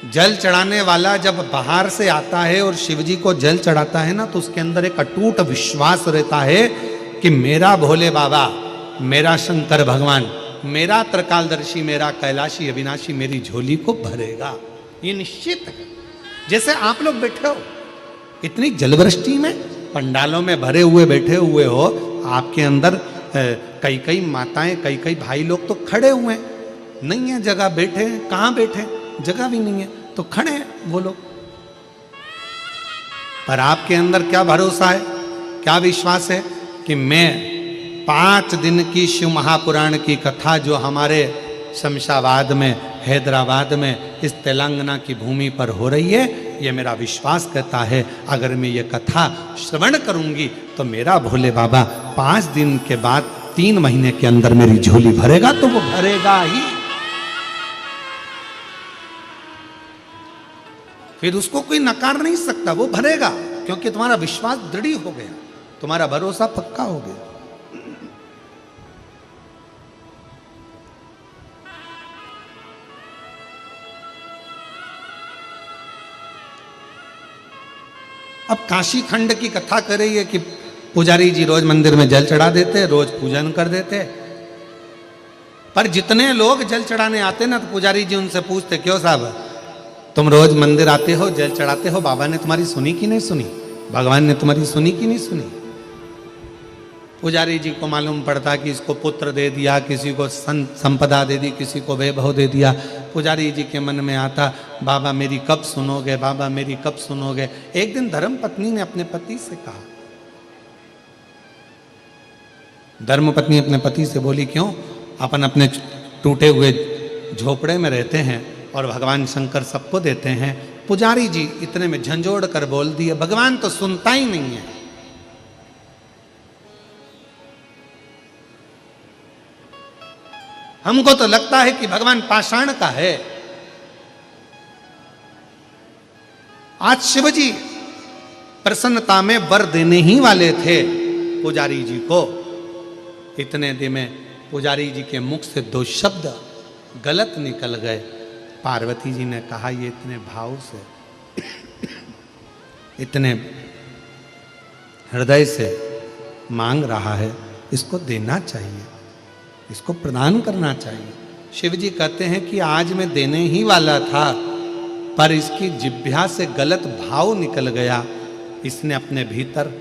जल चढ़ाने वाला जब बाहर से आता है और शिवजी को जल चढ़ाता है ना, तो उसके अंदर एक अटूट विश्वास रहता है कि मेरा भोले बाबा, मेरा शंकर भगवान, मेरा त्रिकालदर्शी, मेरा कैलाशी अविनाशी मेरी झोली को भरेगा। ये निश्चित है। जैसे आप लोग बैठे हो इतनी जलवृष्टि में, पंडालों में भरे हुए बैठे हुए हो, आपके अंदर कई कई माताएं, कई कई भाई लोग तो खड़े हुए हैं, नहीं है जगह, बैठे हैं, कहाँ बैठे, जगह भी नहीं है तो खड़े हैं वो लोग। पर आपके अंदर क्या भरोसा है, क्या विश्वास है कि मैं 5 दिन की शिव महापुराण की कथा जो हमारे शमशाबाद में, हैदराबाद में, इस तेलंगाना की भूमि पर हो रही है, ये मेरा विश्वास कहता है अगर मैं ये कथा श्रवण करूंगी तो मेरा भोले बाबा 5 दिन के बाद 3 महीने के अंदर मेरी झोली भरेगा, तो वो भरेगा ही। फिर उसको कोई नकार नहीं सकता, वो भरेगा, क्योंकि तुम्हारा विश्वास दृढ़ हो गया, तुम्हारा भरोसा पक्का हो गया। अब काशी खंड की कथा कर रही है कि पुजारी जी रोज मंदिर में जल चढ़ा देते, रोज पूजन कर देते, पर जितने लोग जल चढ़ाने आते ना, तो पुजारी जी उनसे पूछते, क्यों साहब तुम रोज मंदिर आते हो, जल चढ़ाते हो, बाबा ने तुम्हारी सुनी कि नहीं सुनी, भगवान ने तुम्हारी सुनी कि नहीं सुनी। पुजारी जी को मालूम पड़ता कि इसको पुत्र दे दिया, किसी को संपदा दे दी, किसी को वैभव दे दिया। पुजारी जी के मन में आता, बाबा मेरी कब सुनोगे, बाबा मेरी कब सुनोगे। एक दिन धर्म पत्नी ने अपने पति से कहा, धर्म पत्नी अपने पति से बोली, क्यों अपन अपने टूटे हुए झोपड़े में रहते हैं और भगवान शंकर सबको देते हैं। पुजारी जी इतने में झंझोड़ कर बोल दिए, भगवान तो सुनता ही नहीं है। हमको तो लगता है कि भगवान पाषाण का है। आज शिवजी प्रसन्नता में वर देने ही वाले थे पुजारी जी को। इतने दिन में पुजारी जी के मुख से दो शब्द गलत निकल गए। पार्वती जी ने कहा, ये इतने भाव से, इतने हृदय से मांग रहा है, इसको देना चाहिए, इसको प्रदान करना चाहिए। शिव जी कहते हैं कि आज मैं देने ही वाला था, पर इसकी जिह्वा से गलत भाव निकल गया। इसने अपने भीतर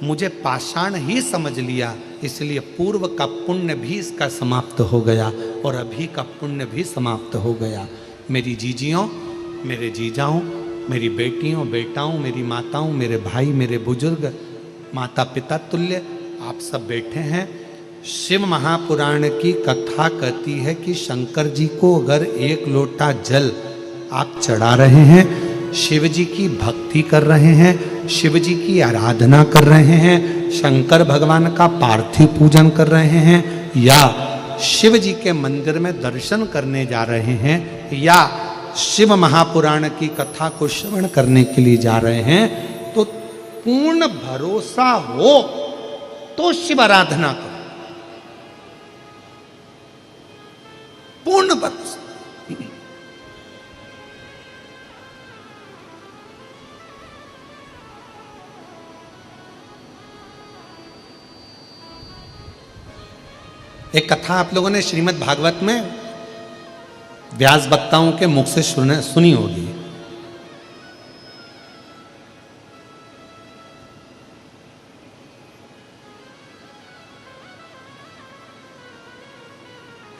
मुझे पाषाण ही समझ लिया, इसलिए पूर्व का पुण्य भी इसका समाप्त हो गया और अभी का पुण्य भी समाप्त हो गया। मेरी जीजियों, मेरे जीजाओं, मेरी बेटियों बेटाओं, मेरी माताओं, मेरे भाई, मेरे बुजुर्ग, माता पिता तुल्य आप सब बैठे हैं। शिव महापुराण की कथा कहती है कि शंकर जी को अगर एक लोटा जल आप चढ़ा रहे हैं, शिव जी की भक्ति कर रहे हैं, शिव जी की आराधना कर रहे हैं, शंकर भगवान का पार्थिव पूजन कर रहे हैं, या शिव जी के मंदिर में दर्शन करने जा रहे हैं, या शिव महापुराण की कथा को श्रवण करने के लिए जा रहे हैं, तो पूर्ण भरोसा हो तो शिव आराधना करो। पूर्ण भरोसा। एक कथा आप लोगों ने श्रीमद् भागवत में व्यास वक्ताओं के मुख से सुनी होगी।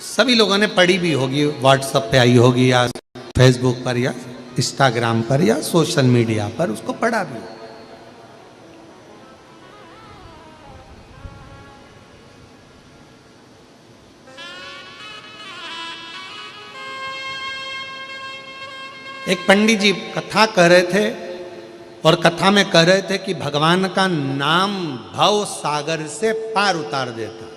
सभी लोगों ने पढ़ी भी होगी, व्हाट्सएप पे आई होगी या फेसबुक पर या इंस्टाग्राम पर या सोशल मीडिया पर उसको पढ़ा भी होगा। एक पंडित जी कथा कह रहे थे और कथा में कह रहे थे कि भगवान का नाम भव सागर से पार उतार देता।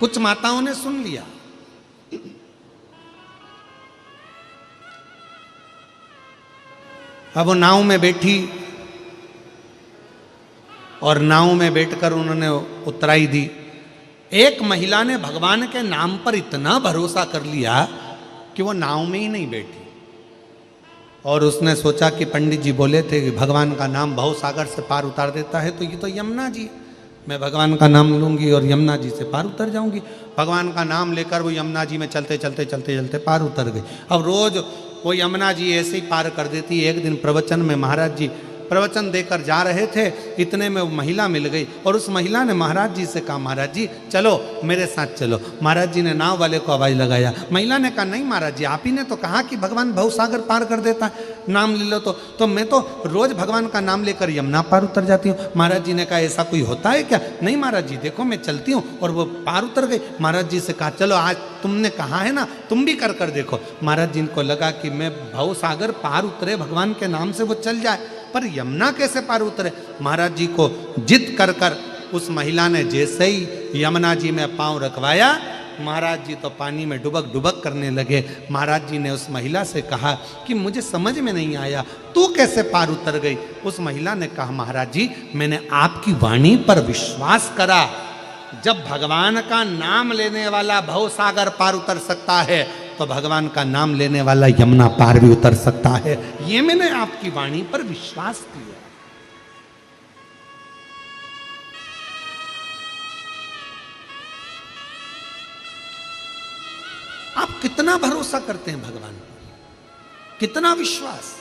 कुछ माताओं ने सुन लिया, अब वो नाव में बैठी और नाव में बैठकर उन्होंने उतराई दी। एक महिला ने भगवान के नाम पर इतना भरोसा कर लिया कि वो नाव में ही नहीं बैठी और उसने सोचा कि पंडित जी बोले थे कि भगवान का नाम भव सागर से पार उतार देता है, तो ये तो यमुना जी, मैं भगवान का नाम लूंगी और यमुना जी से पार उतर जाऊंगी। भगवान का नाम लेकर वो यमुना जी में चलते चलते चलते चलते पार उतर गई। अब रोज वो यमुना जी ऐसे ही पार कर देती। एक दिन प्रवचन में महाराज जी प्रवचन देकर जा रहे थे, इतने में वो महिला मिल गई और उस महिला ने महाराज जी से कहा, महाराज जी चलो मेरे साथ चलो। महाराज जी ने नाव वाले को आवाज लगाया। महिला ने कहा, नहीं महाराज जी, आप ही ने तो कहा कि भगवान भवसागर पार कर देता है, नाम ले लो। तो मैं तो रोज भगवान का नाम लेकर यमुना पार उतर जाती हूँ। महाराज जी ने कहा, ऐसा कोई होता है क्या? नहीं महाराज जी, देखो मैं चलती हूँ। और वो पार उतर गई। महाराज जी से कहा, चलो आज तुमने कहा है ना, तुम भी कर देखो। महाराज जी को लगा कि मैं भवसागर पार उतरे भगवान के नाम से वो चल जाए, पर यमुना कैसे पार उतरे। महाराज जी को जिद कर कर उस महिला ने जैसे ही यमुना जी में पांव रखवाया, महाराज जी तो पानी में डुबक डुबक करने लगे। महाराज जी ने उस महिला से कहा कि मुझे समझ में नहीं आया, तू कैसे पार उतर गई? उस महिला ने कहा, महाराज जी मैंने आपकी वाणी पर विश्वास करा, जब भगवान का नाम लेने वाला भवसागर पार उतर सकता है तो भगवान का नाम लेने वाला यमुना पार भी उतर सकता है। ये मैंने आपकी वाणी पर विश्वास किया। आप कितना भरोसा करते हैं भगवान पर, कितना विश्वास,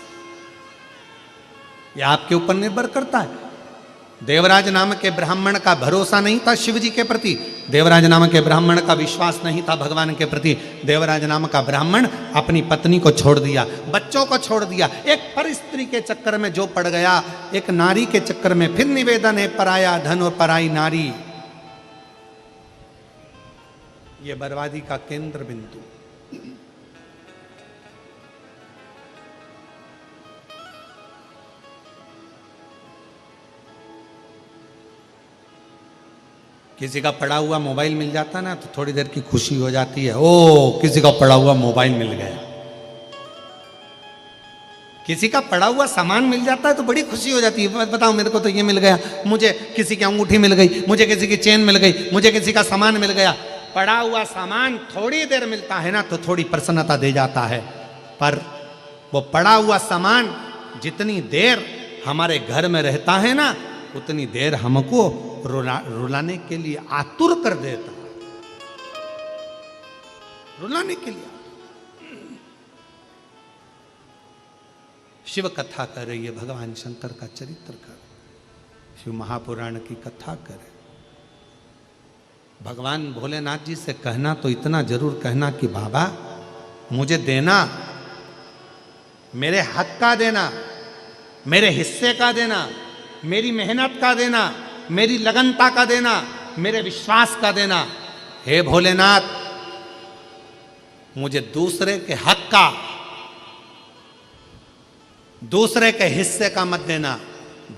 यह आपके ऊपर निर्भर करता है। देवराज नाम के ब्राह्मण का भरोसा नहीं था शिव जी के प्रति, देवराज नाम के ब्राह्मण का विश्वास नहीं था भगवान के प्रति। देवराज नाम का ब्राह्मण अपनी पत्नी को छोड़ दिया, बच्चों को छोड़ दिया, एक पर स्त्री के चक्कर में जो पड़ गया, एक नारी के चक्कर में। फिर निवेदन है, पराया धन और पराई नारी, ये बर्बादी का केंद्र बिंदु। किसी का पड़ा हुआ मोबाइल मिल जाता ना तो थोड़ी देर की खुशी हो जाती है, ओ किसी का पड़ा हुआ मोबाइल मिल गया। किसी का पड़ा हुआ सामान मिल जाता है तो बड़ी खुशी हो जाती है, बताओ मेरे को तो ये मिल गया, मुझे किसी की अंगूठी मिल गई, मुझे किसी की चेन मिल गई, मुझे किसी का सामान मिल गया। पड़ा हुआ सामान थोड़ी देर मिलता है ना तो थोड़ी प्रसन्नता दे जाता है, पर वो पड़ा हुआ सामान जितनी देर हमारे घर में रहता है ना उतनी देर हमको रुलाने के लिए आतुर कर देता, रुलाने के लिए। शिव कथा कर रही है, भगवान शंकर का चरित्र कर, शिव महापुराण की कथा करे। भगवान भोलेनाथ जी से कहना तो इतना जरूर कहना कि बाबा मुझे देना, मेरे हक का देना, मेरे हिस्से का देना, मेरी मेहनत का देना, मेरी लगनता का देना, मेरे विश्वास का देना। हे भोलेनाथ मुझे दूसरे के हक का, दूसरे के हिस्से का मत देना,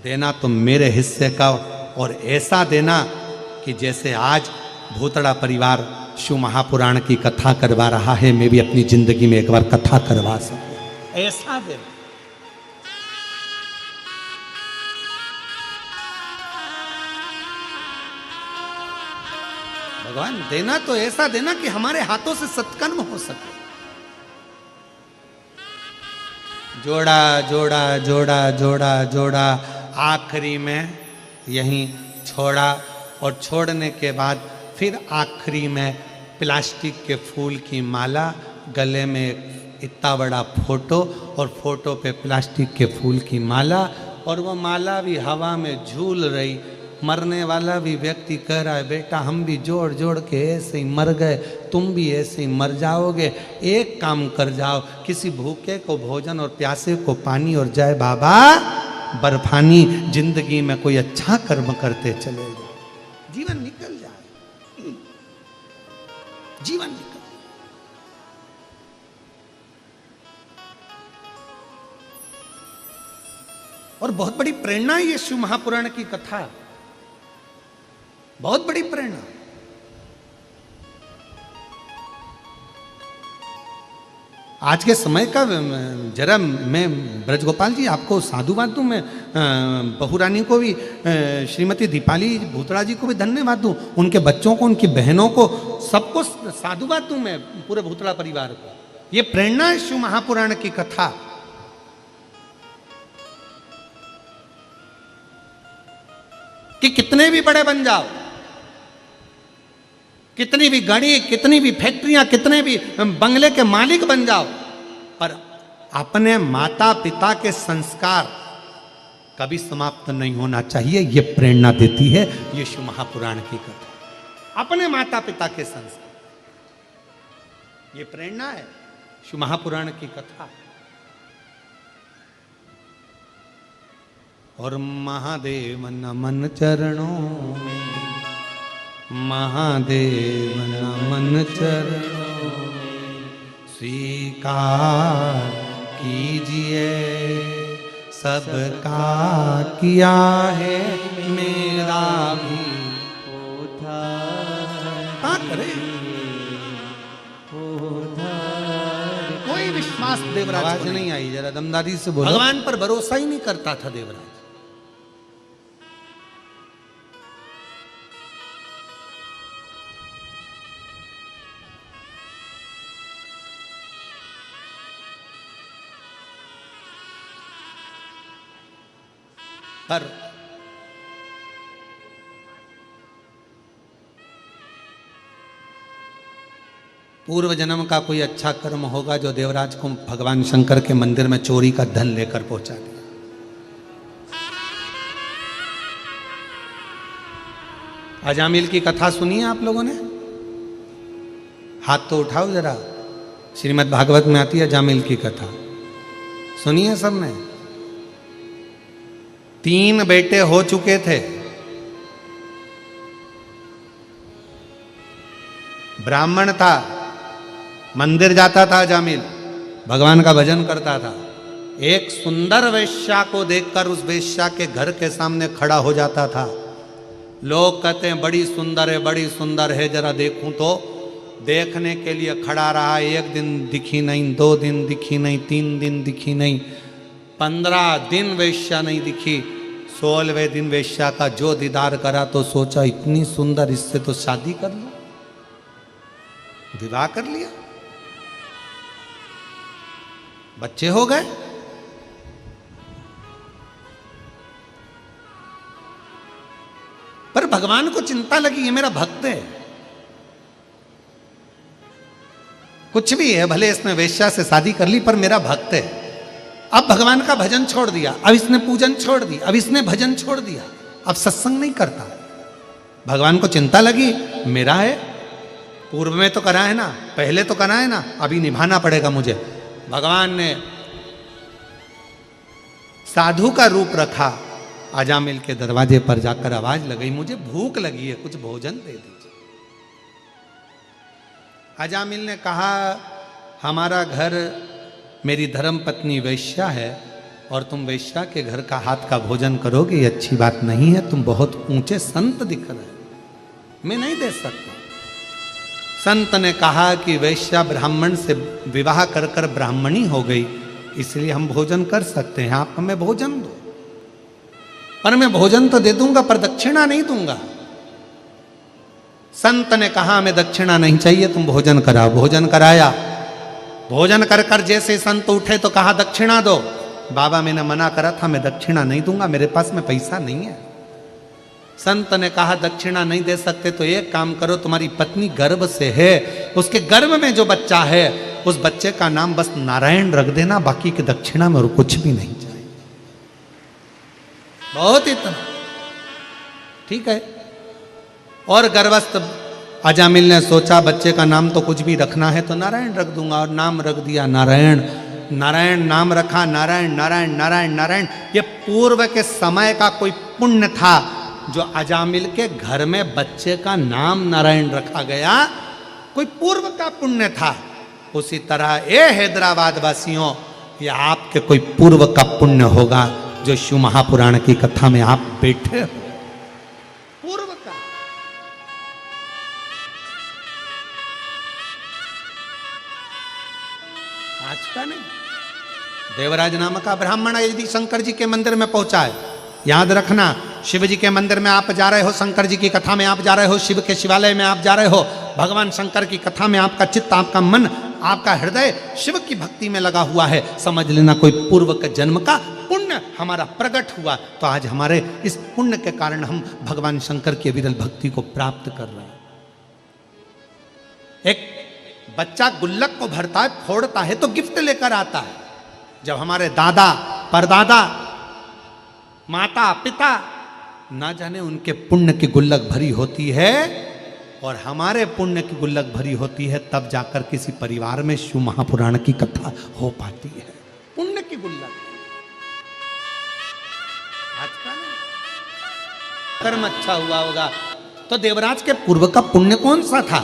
देना तो मेरे हिस्से का, और ऐसा देना कि जैसे आज भूतड़ा परिवार शिव महापुराण की कथा करवा रहा है, मैं भी अपनी जिंदगी में एक बार कथा करवा सकूं, ऐसा देना। भगवान देना तो ऐसा देना कि हमारे हाथों से सत्कर्म हो सके। जोड़ा जोड़ा जोड़ा जोड़ा जोड़ा, आखिरी में यहीं छोड़ा, और छोड़ने के बाद फिर आखिरी में प्लास्टिक के फूल की माला, गले में इतना बड़ा फोटो, और फोटो पे प्लास्टिक के फूल की माला, और वो माला भी हवा में झूल रही। मरने वाला भी व्यक्ति कह रहा है बेटा हम भी जोड़ जोड़ के ऐसे ही मर गए, तुम भी ऐसे ही मर जाओगे, एक काम कर जाओ, किसी भूखे को भोजन और प्यासे को पानी, और जय बाबा बर्फानी, जिंदगी में कोई अच्छा कर्म करते चले जाओ, जीवन निकल जाए, जीवन निकल। और बहुत बड़ी प्रेरणा है ये शिव महापुराण की कथा, बहुत बड़ी प्रेरणा। आज के समय का जरा मैं ब्रजगोपाल जी आपको साधुवाद दूं, मैं बहुरानी को भी, श्रीमती दीपाली भूतड़ा जी को भी धन्यवाद दूं, उनके बच्चों को, उनकी बहनों को, सबको साधुवाद दूं मैं, पूरे भूतड़ा परिवार को। ये प्रेरणा है शिव महापुराण की कथा। कि कितने भी बड़े बन जाओ, कितनी भी गाड़ी, कितनी भी फैक्ट्रियां, कितने भी बंगले के मालिक बन जाओ, पर अपने माता पिता के संस्कार कभी समाप्त नहीं होना चाहिए। ये प्रेरणा देती है ये शिव महापुराण की कथा, अपने माता पिता के संस्कार, ये प्रेरणा है शिव महापुराण की कथा। और महादेव नमन चरणों में, महादेव नमन चरणों में, स्वीकार कीजिए सबका किया है मेरा भी उद्धार करे। कोई विश्वास देवराज नहीं आई, जरा दमदारी से बोलो, भगवान पर भरोसा ही नहीं करता था देवराज। पर पूर्व जन्म का कोई अच्छा कर्म होगा जो देवराज को भगवान शंकर के मंदिर में चोरी का धन लेकर पहुंचा दिया। अजामिल की कथा सुनी है आप लोगों ने? हाथ तो उठाओ जरा। श्रीमद् भागवत में आती है अजामिल की कथा, सुनी है सबने? 3 बेटे हो चुके थे, ब्राह्मण था, मंदिर जाता था अजामिल, भगवान का भजन करता था। एक सुंदर वेश्या को देखकर उस वेश्या के घर के सामने खड़ा हो जाता था। लोग कहते हैं बड़ी सुंदर है, बड़ी सुंदर है, जरा देखूं तो। देखने के लिए खड़ा रहा, 1 दिन दिखी नहीं, 2 दिन दिखी नहीं, 3 दिन दिखी नहीं, 15 दिन वेश्या नहीं दिखी। 16वें दिन वेश्या का जो दीदार करा तो सोचा इतनी सुंदर, इससे तो शादी कर लो, विवाह कर लिया, बच्चे हो गए। पर भगवान को चिंता लगी, ये मेरा भक्त है, कुछ भी है, भले इसने वेश्या से शादी कर ली पर मेरा भक्त है। अब भगवान का भजन छोड़ दिया, अब इसने पूजन छोड़ दी, अब इसने भजन छोड़ दिया, अब सत्संग नहीं करता। भगवान को चिंता लगी, मेरा है, पूर्व में तो करा है ना, पहले तो करा है ना, अभी निभाना पड़ेगा मुझे। भगवान ने साधु का रूप रखा, अजामिल के दरवाजे पर जाकर आवाज लगाई, मुझे भूख लगी है, कुछ भोजन दे दीजिए। अजामिल ने कहा, हमारा घर, मेरी धर्म पत्नी वैश्या है और तुम वैश्या के घर का हाथ का भोजन करोगे, ये अच्छी बात नहीं है, तुम बहुत ऊंचे संत दिख रहे हो, मैं नहीं दे सकता। संत ने कहा कि वैश्या ब्राह्मण से विवाह कर कर ब्राह्मणी हो गई, इसलिए हम भोजन कर सकते हैं, आप हमें भोजन दो। पर मैं भोजन तो दे दूंगा पर दक्षिणा नहीं दूंगा। संत ने कहा, हमें दक्षिणा नहीं चाहिए, तुम भोजन कराओ। भोजन कराया, भोजन कर कर जैसे संत उठे तो कहा दक्षिणा दो। बाबा मैंने मना करा था, मैं दक्षिणा नहीं दूंगा, मेरे पास में पैसा नहीं है। संत ने कहा दक्षिणा नहीं दे सकते तो एक काम करो, तुम्हारी पत्नी गर्भ से है, उसके गर्भ में जो बच्चा है उस बच्चे का नाम बस नारायण रख देना, बाकी की दक्षिणा में और कुछ भी नहीं चाहिए। बहुत इतना ठीक है। और गर्भस्थ अजामिल ने सोचा बच्चे का नाम तो कुछ भी रखना है तो नारायण रख दूंगा, और नाम रख दिया नारायण। नारायण नाम रखा, नारायण नारायण नारायण नारायण। ये पूर्व के समय का कोई पुण्य था जो अजामिल के घर में बच्चे का नाम नारायण रखा गया, कोई पूर्व का पुण्य था। उसी तरह ये हैदराबाद वासियों, ये आपके कोई पूर्व का पुण्य होगा जो शिव महापुराण की कथा में आप बैठे हो, पूर्व का। आज का नहीं। देवराज नाम का ब्राह्मण यदि शंकर जी के मंदिर में पहुंचा है, याद रखना, शिव जी के मंदिर में आप जा रहे हो, शंकर जी की कथा में आप जा रहे हो, शिव के शिवालय में आप जा रहे हो, भगवान शंकर की कथा में आपका चित्त, आपका मन, आपका हृदय शिव की भक्ति में लगा हुआ है, समझ लेना कोई पूर्व के जन्म का पुण्य हमारा प्रकट हुआ। तो आज हमारे इस पुण्य के कारण हम भगवान शंकर की विरल भक्ति को प्राप्त कर रहे हैं। एक बच्चा गुल्लक को भरता है, फोड़ता है तो गिफ्ट लेकर आता है। जब हमारे दादा परदादा माता पिता ना जाने उनके पुण्य की गुल्लक भरी होती है और हमारे पुण्य की गुल्लक भरी होती है, तब जाकर किसी परिवार में शिव महापुराण की कथा हो पाती है। पुण्य की गुल्लक आज का नहीं। कर्म अच्छा हुआ होगा तो देवराज के पूर्व का पुण्य कौन सा था?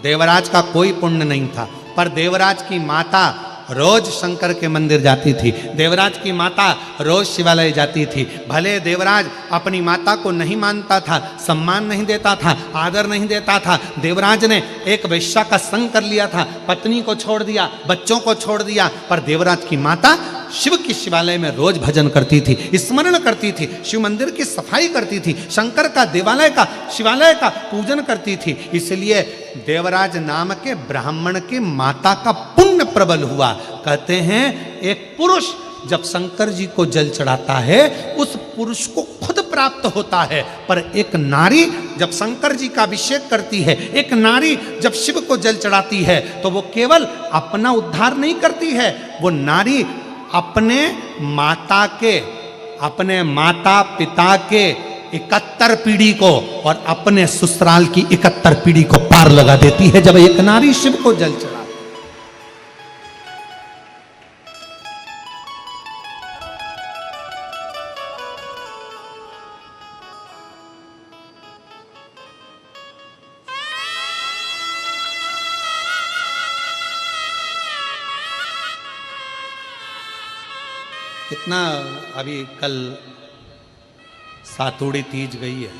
देवराज का कोई पुण्य नहीं था, पर देवराज की माता रोज शंकर के मंदिर जाती थी, देवराज की माता रोज शिवालय जाती थी। भले देवराज अपनी माता को नहीं मानता था, सम्मान नहीं देता था, आदर नहीं देता था, देवराज ने एक वेश्या का संग कर लिया था, पत्नी को छोड़ दिया, बच्चों को छोड़ दिया, पर देवराज की माता शिव की शिवालय में रोज भजन करती थी, स्मरण करती थी, शिव मंदिर की सफाई करती थी, शंकर का देवालय का शिवालय का पूजन करती थी। इसलिए देवराज नाम के ब्राह्मण के माता का पुण्य प्रबल हुआ। कहते हैं एक पुरुष जब शंकर जी को जल चढ़ाता है, उस पुरुष को खुद प्राप्त होता है। पर एक नारी जब शंकर जी का अभिषेक करती है, एक नारी जब शिव को जल चढ़ाती है, तो वो केवल अपना उद्धार नहीं करती है, वो नारी अपने माता पिता के 71 पीढ़ी को और अपने ससुराल की 71 पीढ़ी को पार लगा देती है जब एक नारी शिव को जल चढ़ाती है। कितना अभी कल सातुड़ी तीज गई है।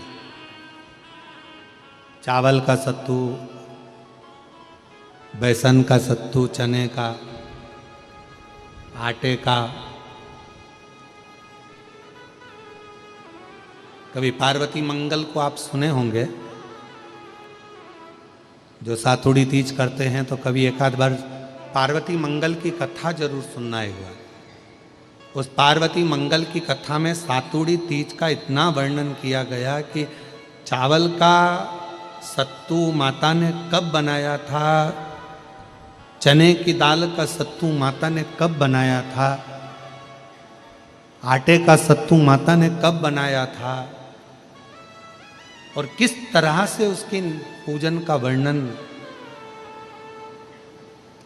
चावल का सत्तू, बेसन का सत्तू, चने का, आटे का। कभी पार्वती मंगल को आप सुने होंगे, जो सातुड़ी तीज करते हैं तो कभी एक आध बार पार्वती मंगल की कथा जरूर सुनना ही हुआ। उस पार्वती मंगल की कथा में सातुड़ी तीज का इतना वर्णन किया गया कि चावल का सत्तू माता ने कब बनाया था, चने की दाल का सत्तू माता ने कब बनाया था, आटे का सत्तू माता ने कब बनाया था, और किस तरह से उसकी पूजन का वर्णन,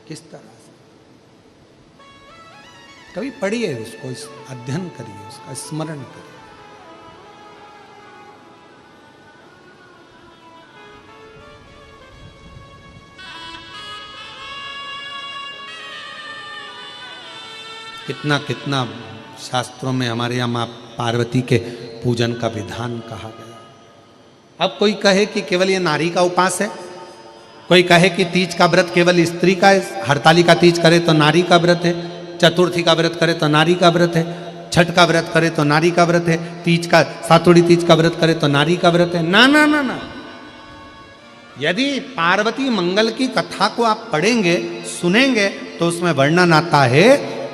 किस तरह से। कभी पढ़िए उसको, अध्ययन करिए, उसका स्मरण करिए। कितना कितना शास्त्रों में हमारे यहाँ माँ पार्वती के पूजन का विधान कहा गया। अब कोई कहे कि केवल ये नारी का उपास है, कोई कहे कि तीज का व्रत केवल स्त्री का है, हरताली का तीज करे तो नारी का व्रत है, चतुर्थी का व्रत करे तो नारी का व्रत है, छठ का व्रत करे तो नारी का व्रत है, तीज का सातुड़ी तीज का व्रत करे तो नारी का व्रत है। ना ना ना ना, यदि पार्वती मंगल की कथा को आप पढ़ेंगे, सुनेंगे, तो उसमें वर्णन आता है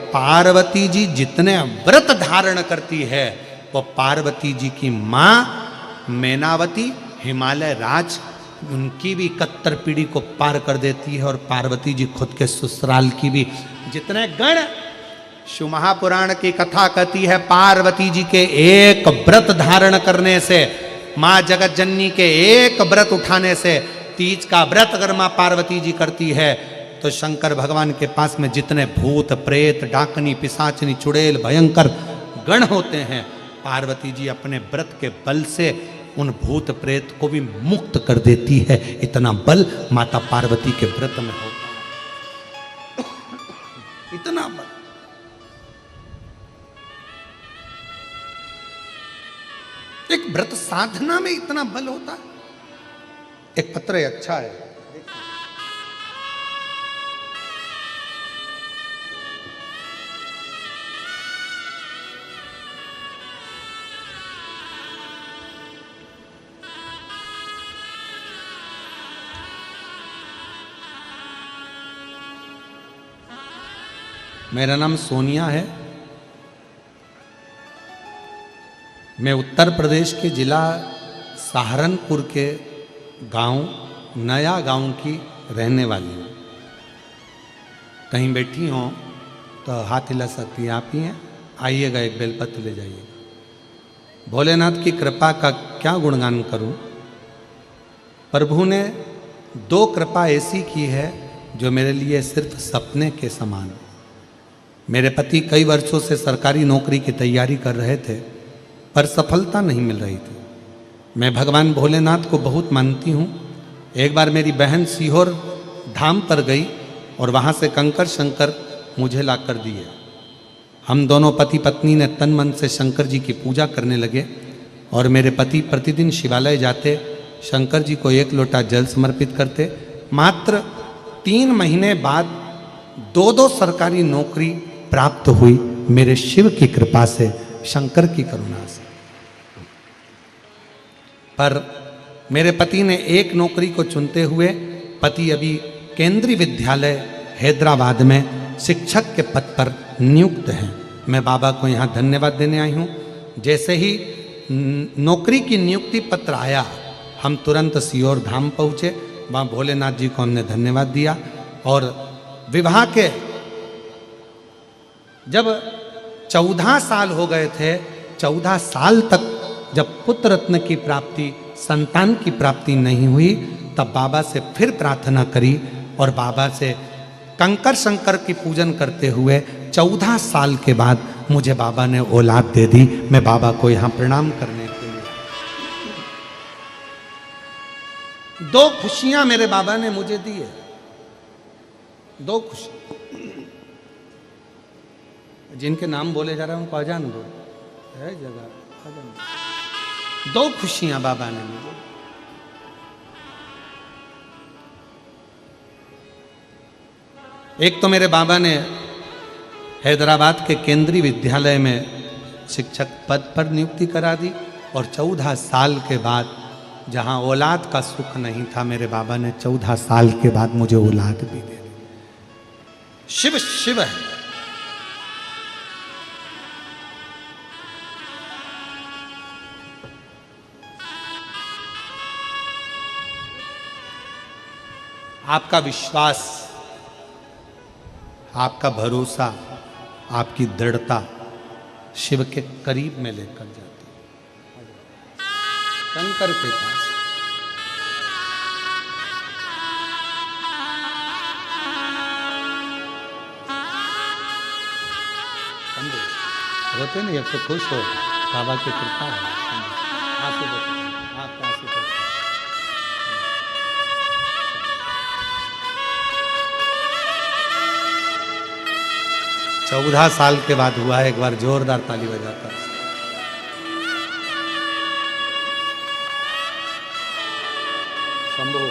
पार्वती जी जितने व्रत धारण करती है वो पार्वती जी की माँ मैनावती हिमालय राज उनकी भी 71 पीढ़ी को पार कर देती है, और पार्वती जी खुद के ससुराल की भी। जितने गण, शिव महापुराण की कथा कहती है पार्वती जी के एक व्रत धारण करने से, माँ जगत जननी के एक व्रत उठाने से, तीज का व्रत अगर माँ पार्वती जी करती है तो शंकर भगवान के पास में जितने भूत प्रेत डाकनी पिशाचनी चुड़ैल भयंकर गण होते हैं, पार्वती जी अपने व्रत के बल से उन भूत प्रेत को भी मुक्त कर देती है। इतना बल माता पार्वती के व्रत में होता है, इतना बल। एक व्रत साधना में इतना बल होता है। एक पत्र है, अच्छा है, मेरा नाम सोनिया है। मैं उत्तर प्रदेश के जिला सहारनपुर के गांव नया गांव की रहने वाली हूँ। कहीं बैठी हो तो हाथ हिला सकती हैं, आप ही हैं, आइएगा, एक बेलपत्र ले जाइएगा। भोलेनाथ की कृपा का क्या गुणगान करूं। प्रभु ने 2 कृपा ऐसी की है जो मेरे लिए सिर्फ सपने के समान। मेरे पति कई वर्षों से सरकारी नौकरी की तैयारी कर रहे थे पर सफलता नहीं मिल रही थी। मैं भगवान भोलेनाथ को बहुत मानती हूँ। एक बार मेरी बहन सीहोर धाम पर गई और वहाँ से कंकर शंकर मुझे ला कर दिए। हम दोनों पति पत्नी ने तन मन से शंकर जी की पूजा करने लगे और मेरे पति प्रतिदिन शिवालय जाते, शंकर जी को 1 लोटा जल समर्पित करते। मात्र 3 महीने बाद 2 सरकारी नौकरी प्राप्त हुई मेरे शिव की कृपा से, शंकर की करुणा से। पर मेरे पति ने एक नौकरी को चुनते हुए, पति अभी केंद्रीय विद्यालय हैदराबाद में शिक्षक के पद पर नियुक्त हैं। मैं बाबा को यहाँ धन्यवाद देने आई हूँ। जैसे ही नौकरी की नियुक्ति पत्र आया, हम तुरंत सियोर धाम पहुँचे। वहाँ भोलेनाथ जी को हमने धन्यवाद दिया। और विवाह के जब 14 साल हो गए थे, 14 साल तक जब पुत्र रत्न की प्राप्ति, संतान की प्राप्ति नहीं हुई, तब बाबा से फिर प्रार्थना करी और बाबा से कंकर शंकर की पूजन करते हुए 14 साल के बाद मुझे बाबा ने औलाद दे दी। मैं बाबा को यहाँ प्रणाम करने के लिए, 2 खुशियां मेरे बाबा ने मुझे दी है, 2 खुशियां। जिनके नाम बोले जा रहे हैं उनको अजान दो है जगह, अजान दो। 2 खुशियां बाबा ने मुझे। एक तो मेरे बाबा ने हैदराबाद के केंद्रीय विद्यालय में शिक्षक पद पर नियुक्ति करा दी, और 14 साल के बाद जहां औलाद का सुख नहीं था, मेरे बाबा ने 14 साल के बाद मुझे औलाद भी दे दी। शिव शिव है। आपका विश्वास, आपका भरोसा, आपकी दृढ़ता शिव के करीब में लेकर जाती है, शंकर के पास। रोते नहीं, अब तो खुश हो, बाबा की कृपा है। आंसू बचे, आपका आंसू बचे। 14 साल के बाद हुआ है। एक बार जोरदार ताली बजाता है। शंभू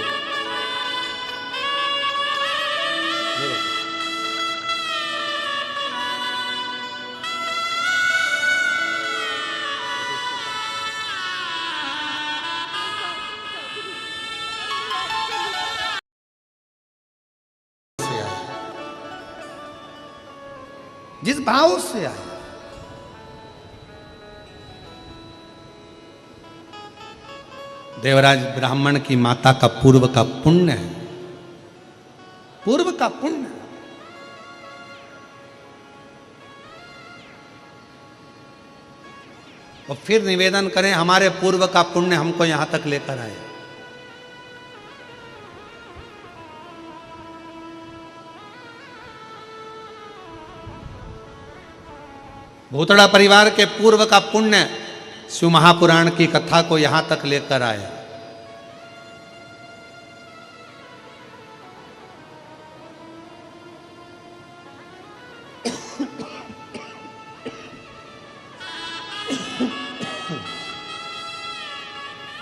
जिस भाव से आए, देवराज ब्राह्मण की माता का पूर्व का पुण्य है, पूर्व का पुण्य। और फिर निवेदन करें हमारे पूर्व का पुण्य हमको यहां तक लेकर आए। भूतड़ा परिवार के पूर्व का पुण्य शिव महापुराण की कथा को यहां तक लेकर आया।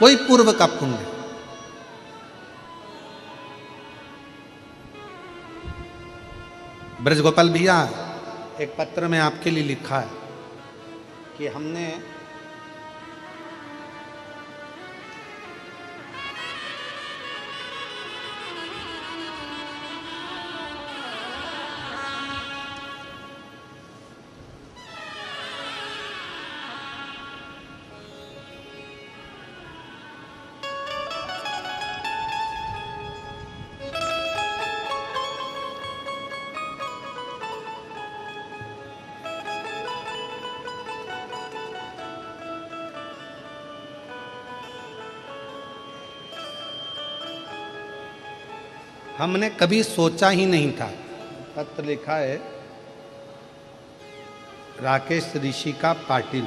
कोई पूर्व का पुण्य। ब्रजगोपाल भैया, एक पत्र में आपके लिए लिखा है कि हमने हमने कभी सोचा ही नहीं था। पत्र लिखा है राकेश ऋषिका पाटिल,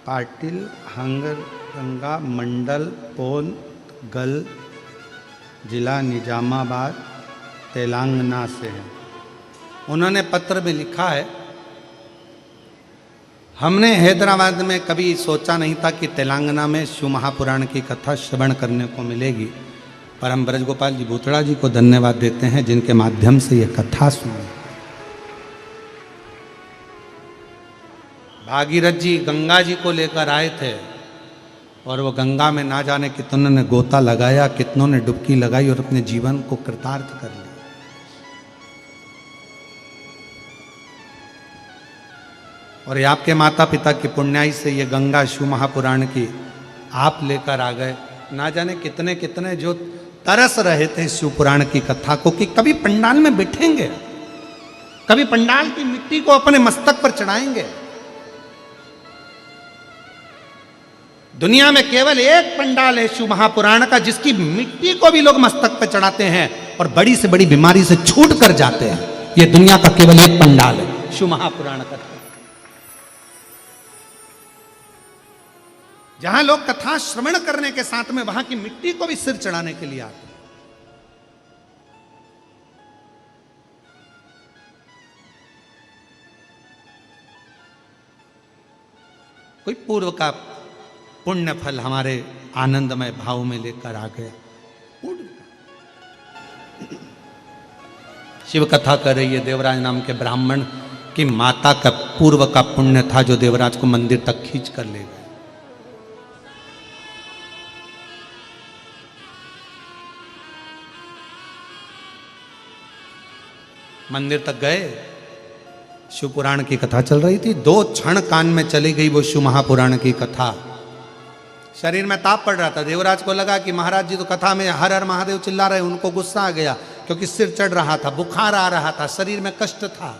पाटिल हंगरंगा मंडल पोन गल जिला निजामाबाद तेलंगाना से है। उन्होंने पत्र में लिखा है, हमने हैदराबाद में कभी सोचा नहीं था कि तेलंगाना में शिव महापुराण की कथा श्रवण करने को मिलेगी, पर हम ब्रजगोपाल जी भूतड़ा जी को धन्यवाद देते हैं जिनके माध्यम से ये कथा सुनी। भागीरथ जी गंगा जी को लेकर आए थे और वो गंगा में ना जाने कितनों ने गोता लगाया, कितनों ने डुबकी लगाई और अपने जीवन को कृतार्थ कर लिया। और ये आपके माता पिता की पुण्याई से ये गंगा शिव महापुराण की आप लेकर आ गए। ना जाने कितने कितने जो तरस रहे थे शिव पुराण की कथा को कि कभी पंडाल में बैठेंगे, कभी पंडाल की मिट्टी को अपने मस्तक पर चढ़ाएंगे। दुनिया में केवल एक पंडाल है शिव महापुराण का जिसकी मिट्टी को भी लोग मस्तक पर चढ़ाते हैं और बड़ी से बड़ी बीमारी से छूट कर जाते हैं। यह दुनिया का केवल एक पंडाल है, शिव महापुराण का, जहां लोग कथा श्रवण करने के साथ में वहां की मिट्टी को भी सिर चढ़ाने के लिए आते हैं। कोई पूर्व का पुण्य फल हमारे आनंदमय भाव में लेकर आ गए। शिव कथा कर रही है देवराज नाम के ब्राह्मण की माता का पूर्व का पुण्य था जो देवराज को मंदिर तक खींच कर ले गए। मंदिर तक गए, शिव पुराण की कथा चल रही थी। 2 क्षण कान में चली गई वो शिव महापुराण की कथा। शरीर में ताप पड़ रहा था। देवराज को लगा कि महाराज जी तो कथा में हर हर महादेव चिल्ला रहे, उनको गुस्सा आ गया क्योंकि सिर चढ़ रहा था, बुखार आ रहा था, शरीर में कष्ट था।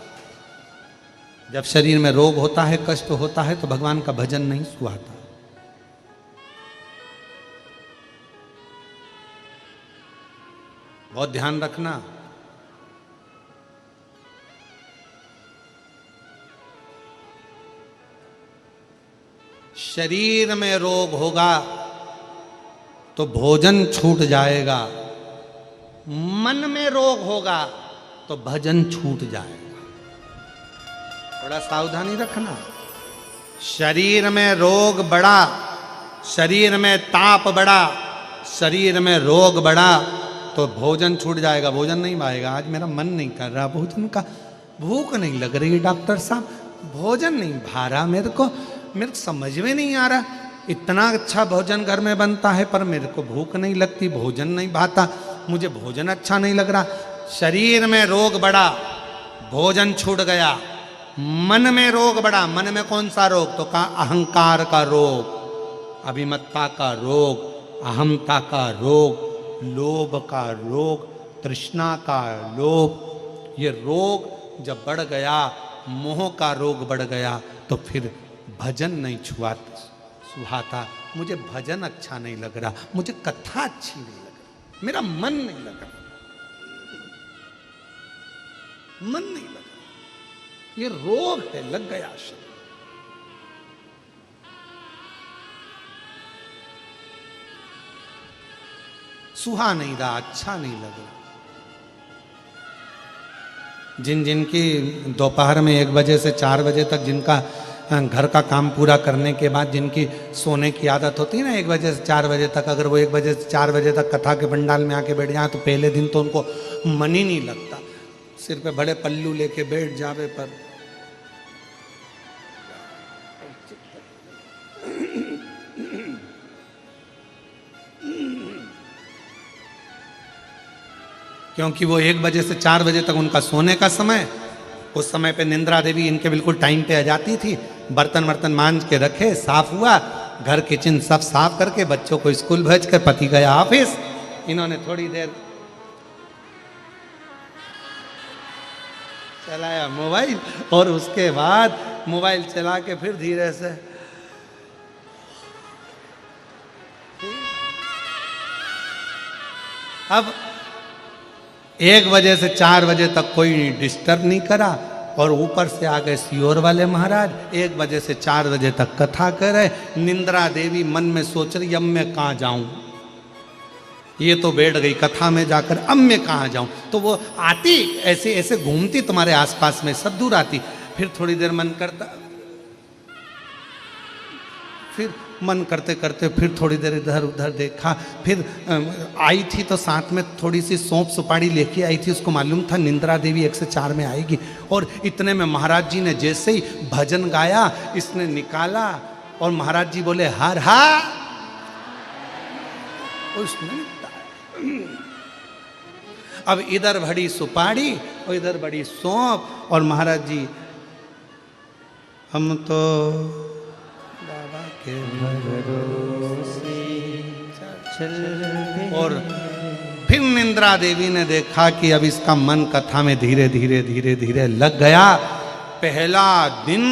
जब शरीर में रोग होता है, कष्ट होता है, तो भगवान का भजन नहीं सुहाता। बहुत ध्यान रखना। शरीर में रोग होगा तो भोजन छूट जाएगा, मन में रोग होगा तो भजन छूट जाएगा। थोड़ा सावधानी रखना। शरीर में रोग बढ़ा, शरीर में ताप बढ़ा, शरीर में रोग बढ़ा तो भोजन छूट जाएगा, भोजन नहीं पाएगा। आज मेरा मन नहीं कर रहा भोजन का, भूख नहीं लग रही डॉक्टर साहब, भोजन नहीं भा रहा, मेरे को समझ में नहीं आ रहा। इतना अच्छा भोजन घर में बनता है पर मेरे को भूख नहीं लगती, भोजन नहीं भाता, मुझे भोजन अच्छा नहीं लग रहा। शरीर में रोग बढ़ा, भोजन छूट गया। मन में रोग बढ़ा, मन में कौन सा रोग? तो कहा अहंकार का रोग, अभिमत्ता का रोग, अहमता का रोग, लोभ का रोग, तृष्णा का लोभ। ये रोग जब बढ़ गया, मोह का रोग बढ़ गया, तो फिर भजन नहीं सुहाता। मुझे भजन अच्छा नहीं लग रहा, मुझे कथा अच्छी नहीं लग रही, मेरा मन नहीं लग रहा, मन नहीं लग रहा। ये रोग है, लग गया शरीर। सुहा नहीं रहा, अच्छा नहीं लग रहा। जिनकी दोपहर में 1 बजे से 4 बजे तक जिनका घर का काम पूरा करने के बाद जिनकी सोने की आदत होती है ना 1 बजे से 4 बजे तक, अगर वो 1 बजे से 4 बजे तक कथा के पंडाल में आके बैठ जाए तो पहले दिन तो उनको मन ही नहीं लगता। सिर पे बड़े पल्लू लेके बैठ जावे पर क्योंकि वो 1 बजे से 4 बजे तक उनका सोने का समय, उस समय पे निंद्रा देवी इनके बिल्कुल टाइम पे आ जाती थी। बर्तन वर्तन मांज के रखे, साफ हुआ, घर किचन सब साफ करके बच्चों को स्कूल भेज कर पति गया ऑफिस। इन्होंने थोड़ी देर चलाया मोबाइल और उसके बाद मोबाइल चला के फिर धीरे से अब 1 बजे से 4 बजे तक कोई डिस्टर्ब नहीं करा और ऊपर से आ गए सियोर वाले महाराज। 1 बजे से 4 बजे तक कथा कर रहे। निंद्रा देवी मन में सोच रही अब मैं कहाँ जाऊं, ये तो बैठ गई कथा में जाकर, अब मैं कहाँ जाऊं। तो वो आती ऐसे ऐसे घूमती तुम्हारे आसपास में, सब दूर आती। फिर थोड़ी देर मन करता, फिर मन करते करते फिर थोड़ी देर इधर उधर देखा। फिर आई थी तो साथ में थोड़ी सी सौंफ सुपारी लेके आई थी, उसको मालूम था निंद्रा देवी 1 से 4 में आएगी। और इतने में महाराज जी ने जैसे ही भजन गाया, इसने निकाला और महाराज जी बोले हर हा। उसने अब इधर बड़ी सुपारी और इधर बड़ी सौंफ और महाराज जी हम तो बाबा के भरोसे चल। और फिर निंद्रा देवी ने देखा कि अब इसका मन कथा में धीरे धीरे धीरे धीरे लग गया। पहला दिन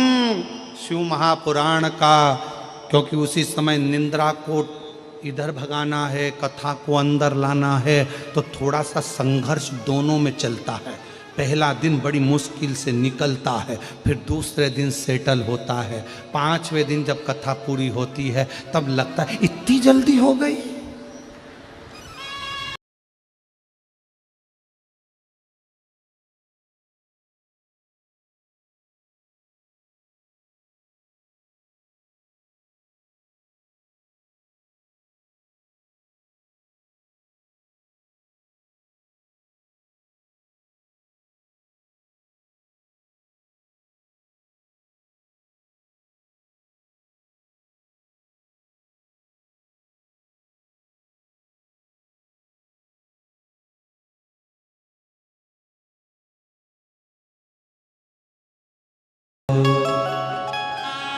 शिव महापुराण का, क्योंकि उसी समय निंद्रा को इधर भगाना है, कथा को अंदर लाना है, तो थोड़ा सा संघर्ष दोनों में चलता है। पहला दिन बड़ी मुश्किल से निकलता है, फिर दूसरे दिन सेटल होता है, 5वें दिन जब कथा पूरी होती है तब लगता है इतनी जल्दी हो गई।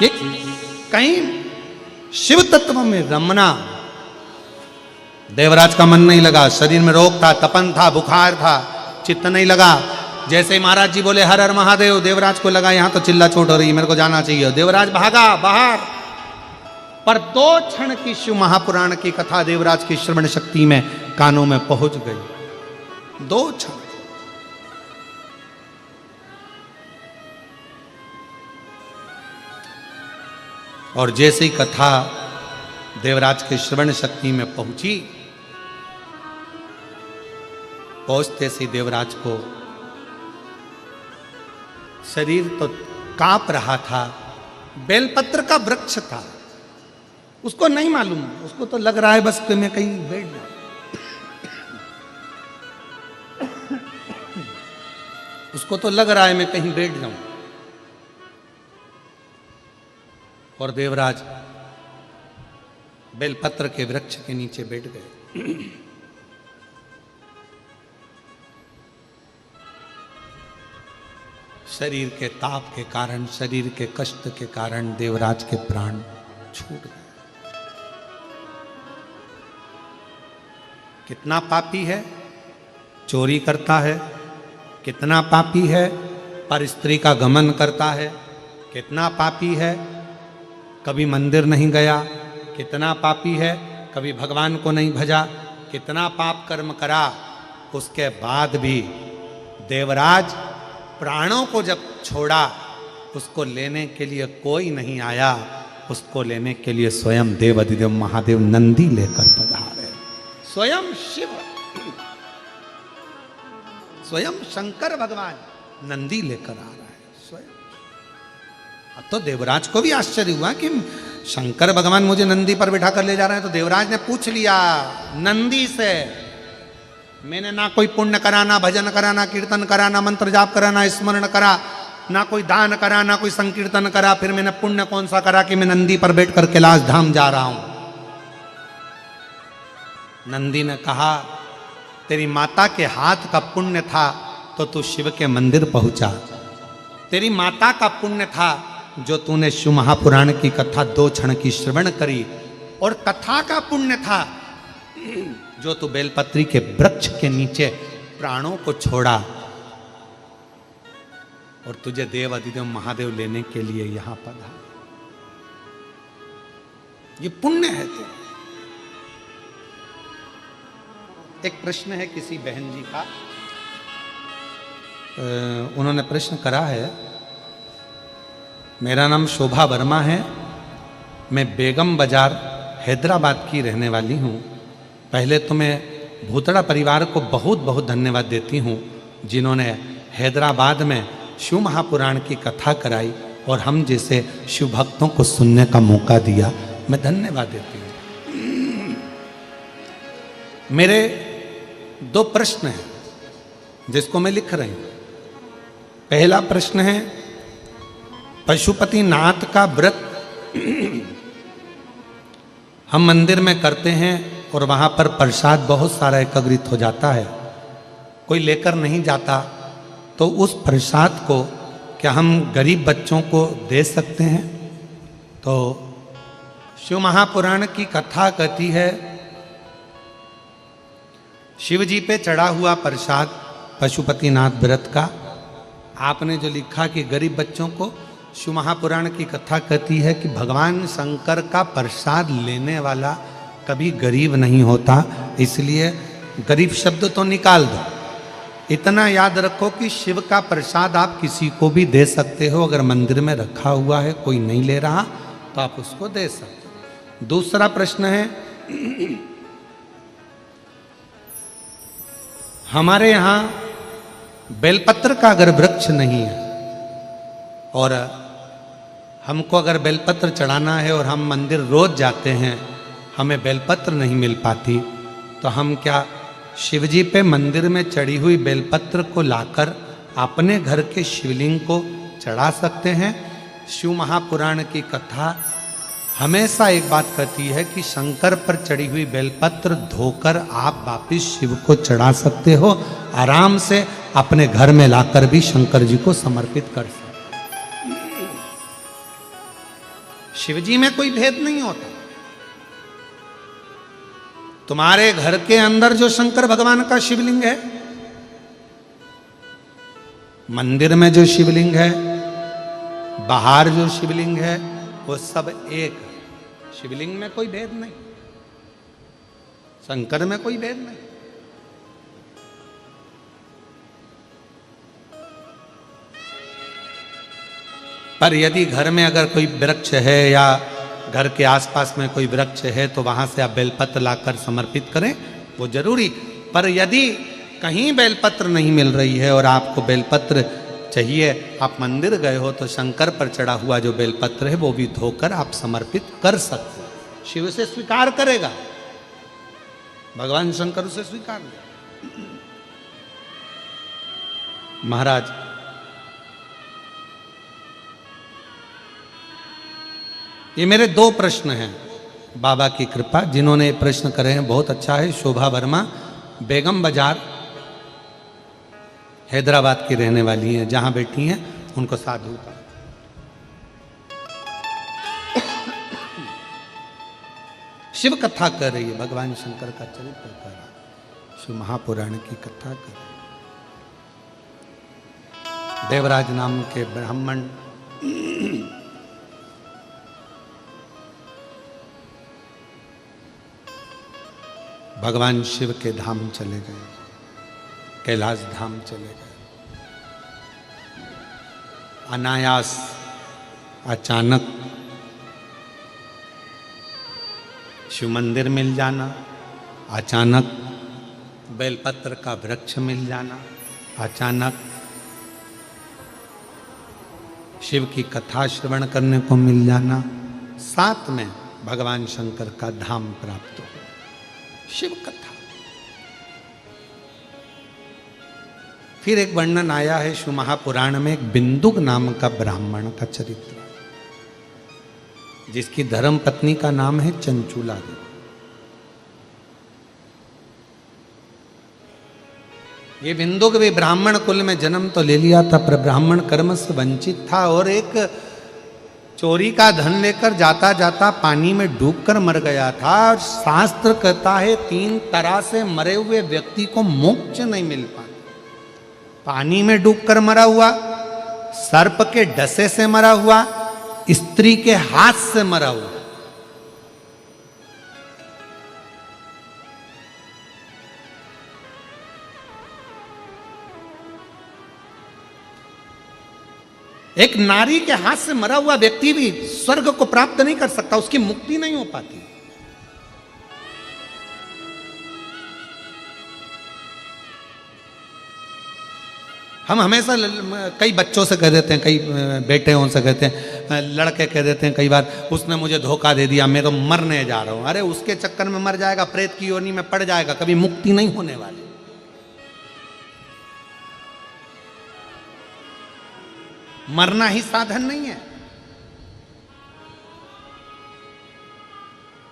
ये कहीं शिव तत्व में रमना, देवराज का मन नहीं लगा, शरीर में रोग था, तपन था, बुखार था, चित्त नहीं लगा। जैसे ही महाराज जी बोले हर हर महादेव, देवराज को लगा यहां तो चिल्ला चोट हो रही, मेरे को जाना चाहिए। देवराज भागा बाहर। पर 2 क्षण की शिव महापुराण की कथा देवराज की श्रवण शक्ति में कानों में पहुंच गई। 2 क्षण। और जैसे ही कथा देवराज के श्रवण शक्ति में पहुंची, पहुंचते से देवराज को शरीर तो कांप रहा था। बेलपत्र का वृक्ष था, उसको नहीं मालूम, उसको तो लग रहा है बस कि मैं कहीं बैठ जाऊं। उसको तो लग रहा है मैं कहीं बैठ जाऊं। और देवराज बेलपत्र के वृक्ष के नीचे बैठ गए। शरीर के ताप के कारण, शरीर के कष्ट के कारण देवराज के प्राण छूट गए। कितना पापी है, चोरी करता है। कितना पापी है, पर स्त्री का गमन करता है। कितना पापी है, कभी मंदिर नहीं गया। कितना पापी है, कभी भगवान को नहीं भजा। कितना पाप कर्म करा, उसके बाद भी देवराज प्राणों को जब छोड़ा, उसको लेने के लिए कोई नहीं आया। उसको लेने के लिए स्वयं देव अधिदेव महादेव नंदी लेकर पधारे। स्वयं शिव, स्वयं शंकर भगवान नंदी लेकर आ रहा है स्वयं। अब तो देवराज को भी आश्चर्य हुआ कि शंकर भगवान मुझे नंदी पर बिठा कर ले जा रहे हैं। तो देवराज ने पूछ लिया नंदी से, मैंने ना कोई पुण्य करा, ना भजन करा, ना कीर्तन करा, ना मंत्र जाप करा, ना स्मरण करा, ना कोई दान करा, ना कोई संकीर्तन करा, फिर मैंने पुण्य कौन सा करा कि मैं नंदी पर बैठकर कैलाश धाम जा रहा हूं। नंदी ने कहा तेरी माता के हाथ का पुण्य था तो तू शिव के मंदिर पहुंचा। तेरी माता का पुण्य था जो तूने शिव महापुराण की कथा 2 क्षण की श्रवण करी। और कथा का पुण्य था जो तू बेलपत्री के वृक्ष के नीचे प्राणों को छोड़ा और तुझे देव अधिदेव महादेव लेने के लिए यहां पधारा। ये पुण्य है तेरा। एक प्रश्न है किसी बहन जी का, उन्होंने प्रश्न करा है, मेरा नाम शोभा वर्मा है, मैं बेगम बाजार हैदराबाद की रहने वाली हूँ। पहले तो मैं भूतड़ा परिवार को बहुत बहुत धन्यवाद देती हूँ जिन्होंने हैदराबाद में शिव महापुराण की कथा कराई और हम जैसे शिव भक्तों को सुनने का मौका दिया। मैं धन्यवाद देती हूँ। मेरे 2 प्रश्न हैं जिसको मैं लिख रही हूँ। पहला प्रश्न है, पशुपति नाथ का व्रत हम मंदिर में करते हैं और वहाँ पर प्रसाद बहुत सारा एकत्रित हो जाता है, कोई लेकर नहीं जाता, तो उस प्रसाद को क्या हम गरीब बच्चों को दे सकते हैं? तो शिव महापुराण की कथा कहती है, शिव जी पे चढ़ा हुआ प्रसाद पशुपतिनाथ व्रत का आपने जो लिखा कि गरीब बच्चों को, शिव महापुराण की कथा कहती है कि भगवान शंकर का प्रसाद लेने वाला कभी गरीब नहीं होता, इसलिए गरीब शब्द तो निकाल दो। इतना याद रखो कि शिव का प्रसाद आप किसी को भी दे सकते हो। अगर मंदिर में रखा हुआ है, कोई नहीं ले रहा, तो आप उसको दे सकते हो। दूसरा प्रश्न है, हमारे यहाँ बेलपत्र का अगर वृक्ष नहीं है और हमको अगर बेलपत्र चढ़ाना है और हम मंदिर रोज जाते हैं, हमें बेलपत्र नहीं मिल पाती, तो हम क्या शिवजी पे मंदिर में चढ़ी हुई बेलपत्र को लाकर अपने घर के शिवलिंग को चढ़ा सकते हैं? शिव महापुराण की कथा हमेशा एक बात कहती है कि शंकर पर चढ़ी हुई बेलपत्र धोकर आप वापिस शिव को चढ़ा सकते हो, आराम से अपने घर में लाकर भी शंकर जी को समर्पित कर सकते। शिवजी में कोई भेद नहीं होता। तुम्हारे घर के अंदर जो शंकर भगवान का शिवलिंग है, मंदिर में जो शिवलिंग है, बाहर जो शिवलिंग है, वो सब एक है। शिवलिंग में कोई भेद नहीं, शंकर में कोई भेद नहीं। पर यदि घर में अगर कोई वृक्ष है या घर के आसपास में कोई वृक्ष है, तो वहां से आप बेलपत्र लाकर समर्पित करें, वो जरूरी। पर यदि कहीं बेलपत्र नहीं मिल रही है और आपको बेलपत्र चाहिए, आप मंदिर गए हो, तो शंकर पर चढ़ा हुआ जो बेलपत्र है वो भी धोकर आप समर्पित कर सकते हो। शिव से स्वीकार करेगा, भगवान शंकर उसे स्वीकार करेगा। महाराज, ये मेरे 2 प्रश्न हैं, बाबा की कृपा। जिन्होंने ये प्रश्न करे हैं बहुत अच्छा है। शोभा वर्मा, बेगम बाजार, हैदराबाद की रहने वाली हैं, जहां बैठी हैं उनको साधु का। शिव कथा कर रही है, भगवान शंकर का चरित्र कर रहा है, शिव महापुराण की कथा कर रही है। देवराज नाम के ब्राह्मण भगवान शिव के धाम चले गए, कैलाश धाम चले गए। अनायास, अचानक शिव मंदिर मिल जाना, अचानक बेलपत्र का वृक्ष मिल जाना, अचानक शिव की कथा श्रवण करने को मिल जाना, साथ में भगवान शंकर का धाम प्राप्त हो, शिव कथा। फिर एक वर्णन आया है शिव महापुराण में, एक बिंदुक नाम का ब्राह्मण का चरित्र, जिसकी धर्म पत्नी का नाम है चंचूला देवी। ये बिंदुक भी ब्राह्मण कुल में जन्म तो ले लिया था, पर ब्राह्मण कर्म से वंचित था और एक चोरी का धन लेकर जाता जाता पानी में डूबकर मर गया था। और शास्त्र कहता है 3 तरह से मरे हुए व्यक्ति को मोक्ष नहीं मिल पाता। पानी में डूबकर मरा हुआ, सर्प के डसे से मरा हुआ, स्त्री के हाथ से मरा हुआ। एक नारी के हाथ से मरा हुआ व्यक्ति भी स्वर्ग को प्राप्त नहीं कर सकता, उसकी मुक्ति नहीं हो पाती। हम हमेशा कई बच्चों से कह देते हैं, कई बेटे से कहते हैं, लड़के कह देते हैं कई बार, उसने मुझे धोखा दे दिया, मैं तो मरने जा रहा हूं। अरे उसके चक्कर में मर जाएगा, प्रेत की योनि में पड़ जाएगा, कभी मुक्ति नहीं होने वाली। मरना ही साधन नहीं है।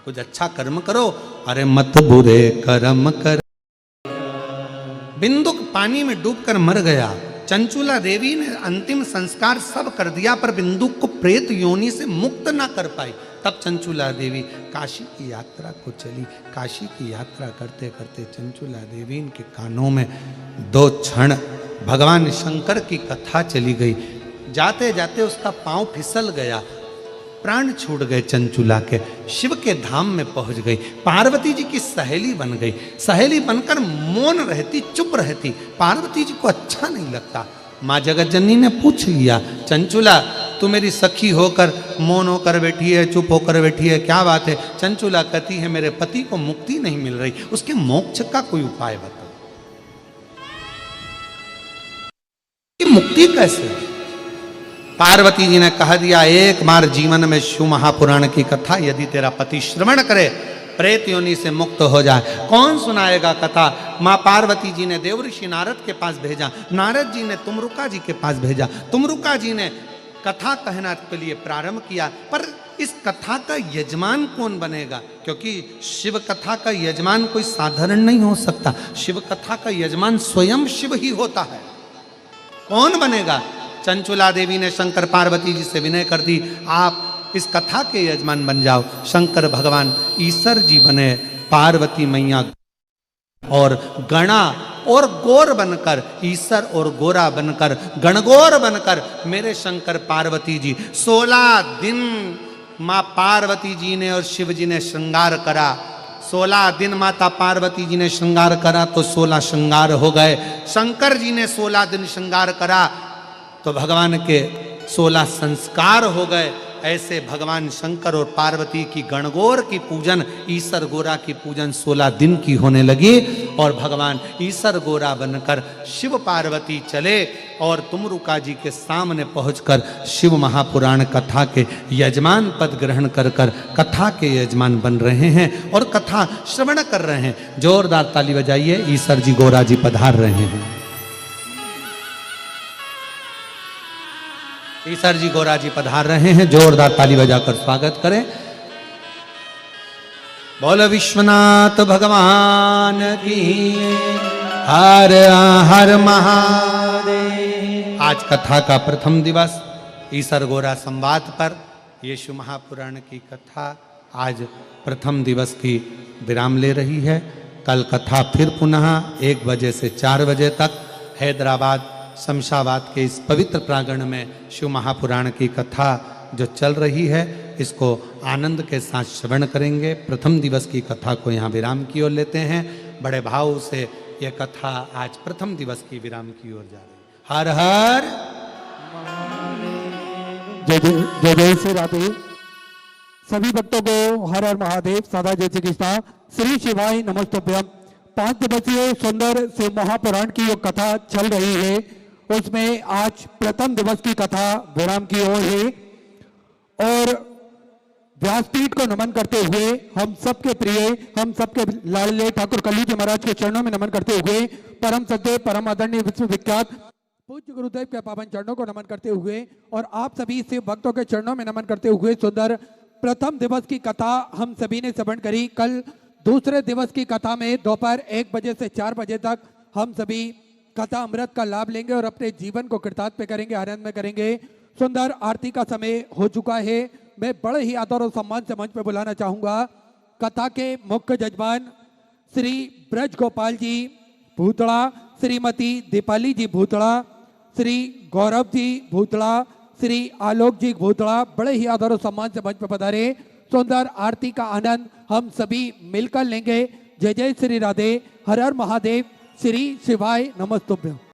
कुछ अच्छा कर्म करो, अरे मत बुरे कर्म कर। बिंदुक पानी में डूबकर मर गया, चंचुला देवी ने अंतिम संस्कार सब कर दिया, पर बिंदु को प्रेत योनि से मुक्त ना कर पाई। तब चंचुला देवी काशी की यात्रा को चली। काशी की यात्रा करते करते चंचुला देवी इनके कानों में 2 क्षण भगवान शंकर की कथा चली गई। जाते जाते उसका पांव फिसल गया, प्राण छूट गए चंचुला के। शिव के धाम में पहुंच गई, पार्वती जी की सहेली बन गई। सहेली बनकर मौन रहती, चुप रहती, पार्वती जी को अच्छा नहीं लगता। माँ जगत जननी ने पूछ लिया, चंचुला तू मेरी सखी होकर मौन होकर बैठी है, चुप होकर बैठी है, क्या बात है? चंचुला कहती है मेरे पति को मुक्ति नहीं मिल रही, उसके मोक्ष का कोई उपाय बताओ। कि मुक्ति कैसे? पार्वती जी ने कह दिया, एक बार जीवन में शिव महापुराण की कथा यदि तेरा पति श्रवण करे, प्रेत योनि से मुक्त हो जाए। कौन सुनाएगा कथा? माँ पार्वती जी ने देवऋषि नारद के पास भेजा, नारद जी ने तुमरुका जी के पास भेजा, तुमरुका जी ने कथा कहना के लिए प्रारंभ किया। पर इस कथा का यजमान कौन बनेगा? क्योंकि शिव कथा का यजमान कोई साधारण नहीं हो सकता। शिव कथा का यजमान स्वयं शिव ही होता है। कौन बनेगा? चंचुला देवी ने शंकर पार्वती जी से विनय कर दी, आप इस कथा के यजमान बन जाओ। शंकर भगवान ईश्वर जी बने, पार्वती मैया और गणा और गौर बनकर, ईश्वर और गोरा बनकर, गणगौर बनकर मेरे शंकर पार्वती जी 16 दिन माँ पार्वती जी ने और शिव जी ने श्रृंगार करा। 16 दिन माता पार्वती जी ने श्रृंगार करा तो 16 श्रृंगार हो गए। शंकर जी ने 16 दिन श्रृंगार करा तो भगवान के 16 संस्कार हो गए। ऐसे भगवान शंकर और पार्वती की गणगौर की पूजन, ईश्वर गोरा की पूजन 16 दिन की होने लगी। और भगवान ईश्वर गोरा बनकर शिव पार्वती चले और तुमरुका जी के सामने पहुंचकर शिव महापुराण कथा के यजमान पद ग्रहण कर कर कथा के यजमान बन रहे हैं और कथा श्रवण कर रहे हैं। जोरदार ताली बजाइए, ईश्वर जी गोरा जी पधार रहे हैं। ईश्वर जी गोरा जी पधार रहे हैं, जोरदार ताली बजाकर स्वागत करें। बोलो विश्वनाथ भगवान की, हर हर महादेव। आज कथा का प्रथम दिवस ईश्वर गोरा संवाद पर यीशु महापुराण की कथा आज प्रथम दिवस की विराम ले रही है। कल कथा फिर पुनः 1 बजे से 4 बजे तक हैदराबाद शमशाबाद के इस पवित्र प्रांगण में शिव महापुराण की कथा जो चल रही है, इसको आनंद के साथ श्रवण करेंगे। प्रथम दिवस की कथा को यहाँ विराम की ओर लेते हैं। बड़े भाव से यह कथा आज प्रथम दिवस की विराम की ओर जा रही है। हर हर जय जय श्री राधे। सभी भक्तों को हर हर महादेव, सदा जय श्री कृष्णा, श्री शिवाय नमस्तुभ्यम। 5 दिवसीय सुंदर शिव महापुराण की जो कथा चल रही है, उसमें आज प्रथम दिवस की कथा विराम की ओर है। और व्यासपीठ को नमन करते हुए हम सबके प्रिय, हम सबके लाडले ठाकुर कल्लू जी महाराज के चरणों में नमन करते हुए, परम सत्य परम आदरणीय विश्वविख्यात पूज्य गुरुदेव के पावन चरणों को नमन करते हुए और आप सभी शिव भक्तों के चरणों में नमन करते हुए सुंदर प्रथम दिवस की कथा हम सभी ने श्रवण करी। कल दूसरे दिवस की कथा में दोपहर 1 बजे से 4 बजे तक हम सभी कथा अमृत का लाभ लेंगे और अपने जीवन को कृतार्थ करेंगे, आनंद में करेंगे। सुंदर आरती का समय हो चुका है। मैं बड़े ही आदर और सम्मान से मंच पे बुलाना चाहूंगा कथा के मुख्य जजमान श्री ब्रज गोपाल जी भूतड़ा, श्रीमती दीपाली जी भूतड़ा, श्री गौरव जी भूतड़ा, श्री आलोक जी भूतड़ा, बड़े ही आदर और सम्मान से मंच पे पधारे। सुंदर आरती का आनंद हम सभी मिलकर लेंगे। जय जय श्री राधे, हर हर महादेव, श्री शिवाय नमस्तुभ्यं।